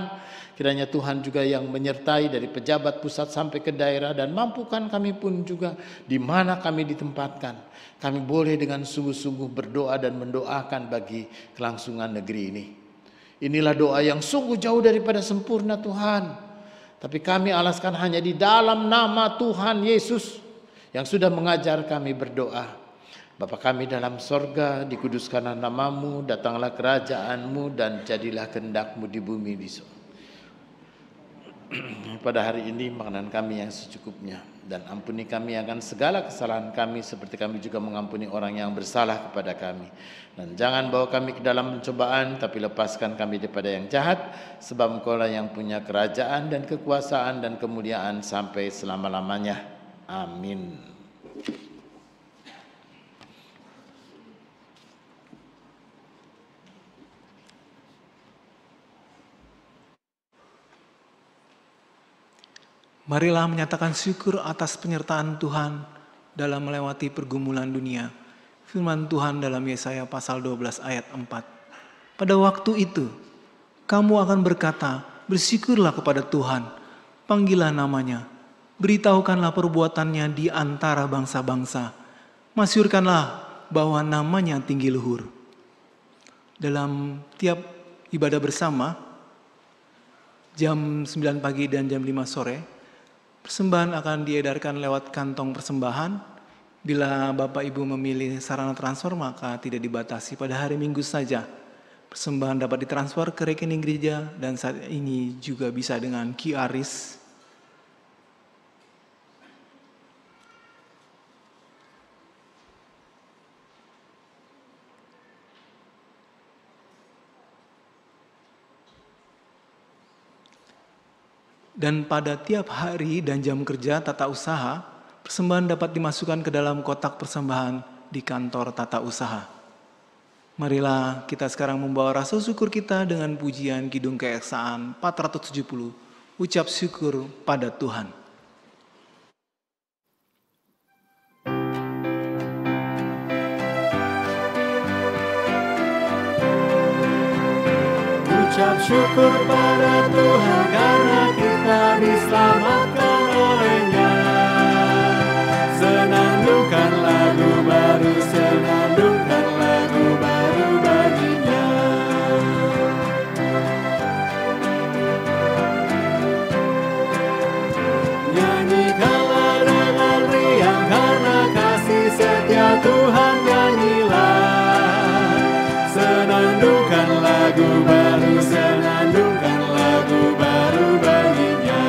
I: kiranya Tuhan juga yang menyertai dari pejabat pusat sampai ke daerah, dan mampukan kami pun juga di mana kami ditempatkan. Kami boleh dengan sungguh-sungguh berdoa dan mendoakan bagi kelangsungan negeri ini. Inilah doa yang sungguh jauh daripada sempurna Tuhan. Tapi kami alaskan hanya di dalam nama Tuhan Yesus yang sudah mengajar kami berdoa. Bapa kami dalam sorga, dikuduskanlah namamu, datanglah kerajaanmu, dan jadilah kehendak-mu di bumi di surga. Pada hari ini makanan kami yang secukupnya, dan ampuni kami akan segala kesalahan kami seperti kami juga mengampuni orang yang bersalah kepada kami. Dan jangan bawa kami ke dalam pencobaan, tapi lepaskan kami daripada yang jahat, sebab Engkaulah yang punya kerajaan dan kekuasaan dan kemuliaan sampai selama-lamanya. Amin.
A: Marilah menyatakan syukur atas penyertaan Tuhan dalam melewati pergumulan dunia. Firman Tuhan dalam Yesaya pasal 12 ayat 4. Pada waktu itu, kamu akan berkata, bersyukurlah kepada Tuhan, panggillah namanya, beritahukanlah perbuatannya di antara bangsa-bangsa, masyhurkanlah bahwa namanya tinggi luhur. Dalam tiap ibadah bersama, jam 9 pagi dan jam 5 sore, persembahan akan diedarkan lewat kantong persembahan. Bila Bapak Ibu memilih sarana transfer, maka tidak dibatasi pada hari Minggu saja. Persembahan dapat ditransfer ke rekening gereja, dan saat ini juga bisa dengan QRIS. Dan pada tiap hari dan jam kerja tata usaha, persembahan dapat dimasukkan ke dalam kotak persembahan di kantor tata usaha. Marilah kita sekarang membawa rasa syukur kita dengan pujian Kidung Keesaan 470. Ucap syukur pada Tuhan.
J: Ucap syukur pada Tuhan karena kita diselamatkan oleh-Nya. Senandungkan lagu baru, senandungkan lagu baru bagi-Nya. Nyanyikanlah dengan riang karena kasih setia Tuhan, nyanyilah. Senandungkan lagu baru, senandungkan lagu baru bagi-Nya.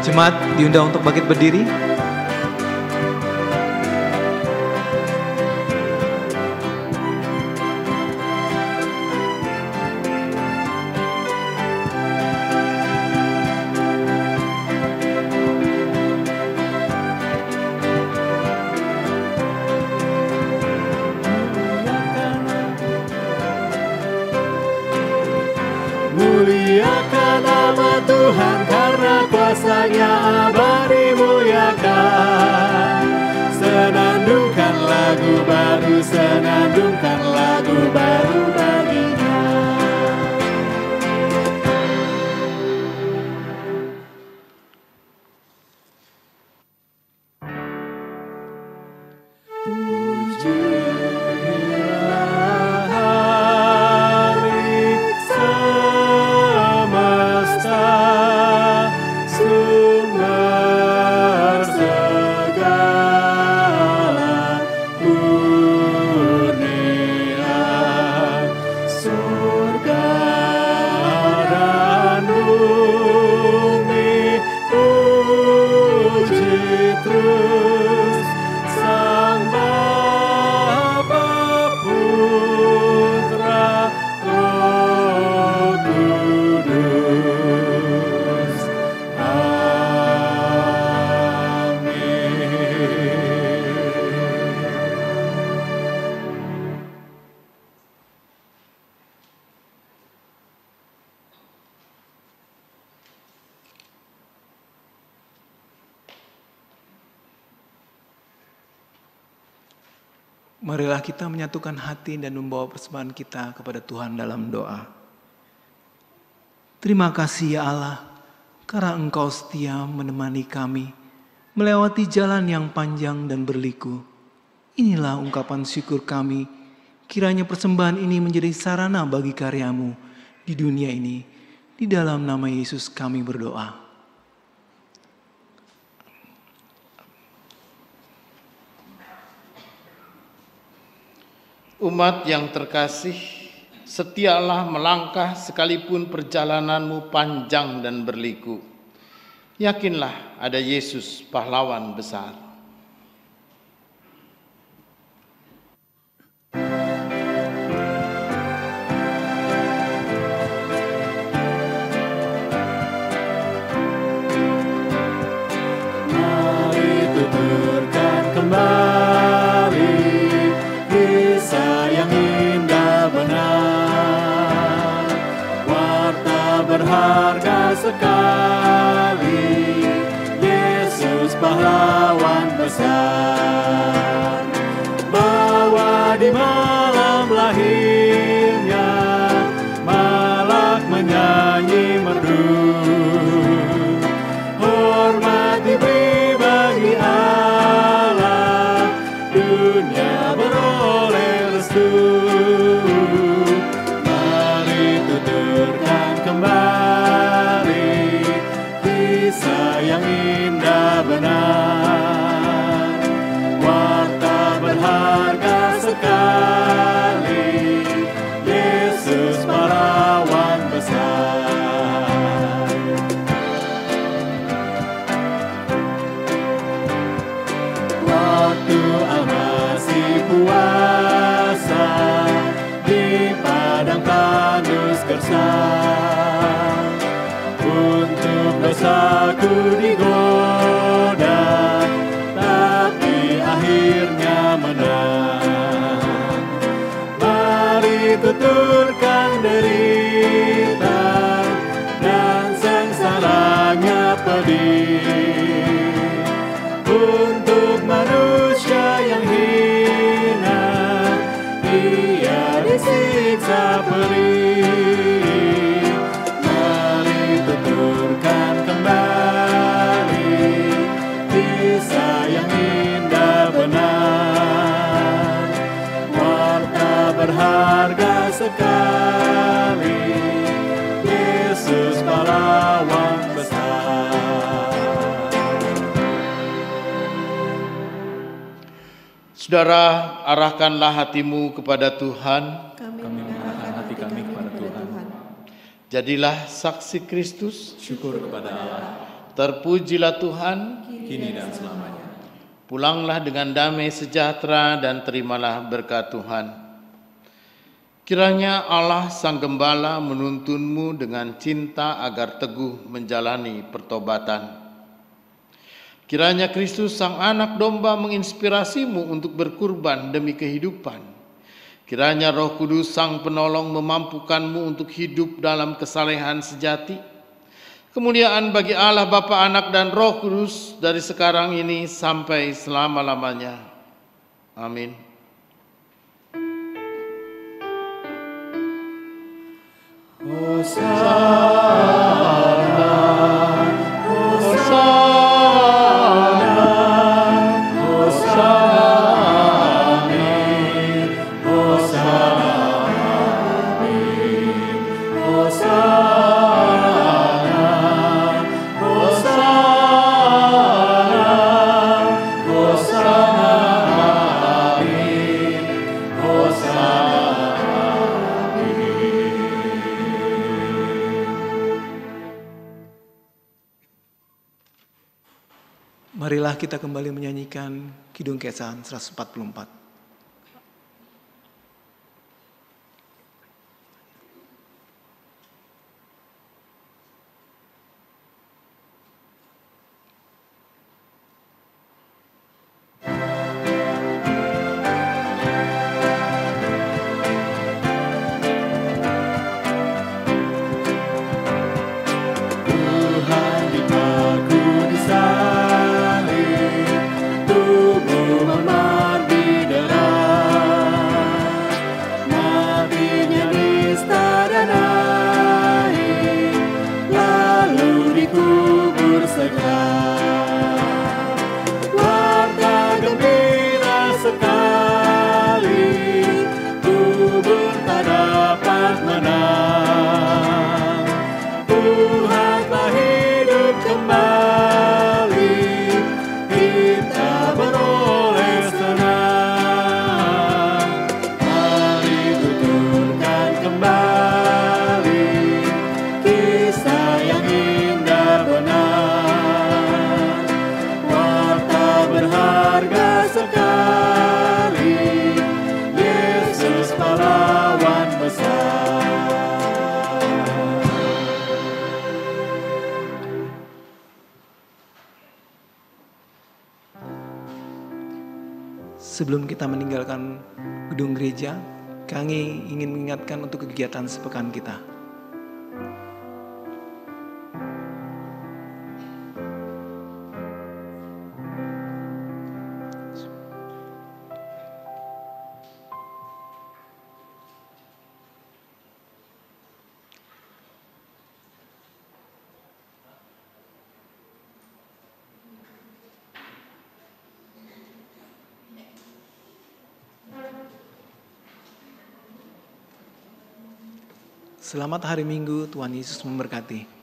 A: Jemaat diundang untuk bangkit berdiri.
J: Muliakan nama Tuhan karena kuasa-Nya abadi, muliakan. Senandungkan lagu baru, senandungkan lagu baru bagi-Nya. Semesta
A: Marilah kita menyatukan hati dan membawa persembahan kita kepada Tuhan dalam doa. Terima kasih ya Allah, karena Engkau setia menemani kami melewati jalan yang panjang dan berliku. Inilah ungkapan syukur kami. Kiranya persembahan ini menjadi sarana bagi karya-Mu di dunia ini. Di dalam nama Yesus kami berdoa.
I: Umat yang terkasih, setialah melangkah sekalipun perjalananmu panjang dan berliku. Yakinlah ada Yesus pahlawan besar.
J: Mari tuturkan kembali kisah yang indah benar, warta berharga sekali, Yesus pahlawan besar. Bahwa di malam lahirnya, malak menyanyi merdu, hormat diberi bagi Allah, dunia beroleh restu. Mari tuturkan kembali kisah yang indah benar, warta berharga sekali, Yesus pahlawan besar. Waktu Al-Masih puasa di padang tandus gersang, untuk dosaku digoda, tapi akhirnya menang. Mari tuturkan derita dan sengsaranya pedih, untuk manusia yang hina, Dia disiksa perih. Mari tuturkan kembali kisah yang indah benar, warta berharga sekali, Yesus pahlawan besar.
I: Saudara, arahkanlah hatimu kepada Tuhan.
O: Kami mengarahkan hati kami kepada Tuhan.
I: Jadilah saksi Kristus.
J: Syukur kepada Allah.
I: Terpujilah Tuhan.
J: Kini dan selamanya.
I: Pulanglah dengan damai sejahtera dan terimalah berkat Tuhan. Kiranya Allah Sang Gembala menuntunmu dengan cinta agar teguh menjalani pertobatan. Kiranya Kristus Sang Anak Domba menginspirasimu untuk berkurban demi kehidupan. Kiranya Roh Kudus Sang Penolong memampukanmu untuk hidup dalam kesalehan sejati. Kemuliaan bagi Allah Bapa, Anak, dan Roh Kudus dari sekarang ini sampai selama-lamanya. Amin.
J: Hosana, Hosana.
A: Marilah kita kembali menyanyikan Kidung Kesan 144.
J: Tubuh memar di
A: sebelum kita meninggalkan gedung gereja, kami ingin mengingatkan untuk kegiatan sepekan kita. Selamat hari Minggu, Tuhan Yesus memberkati.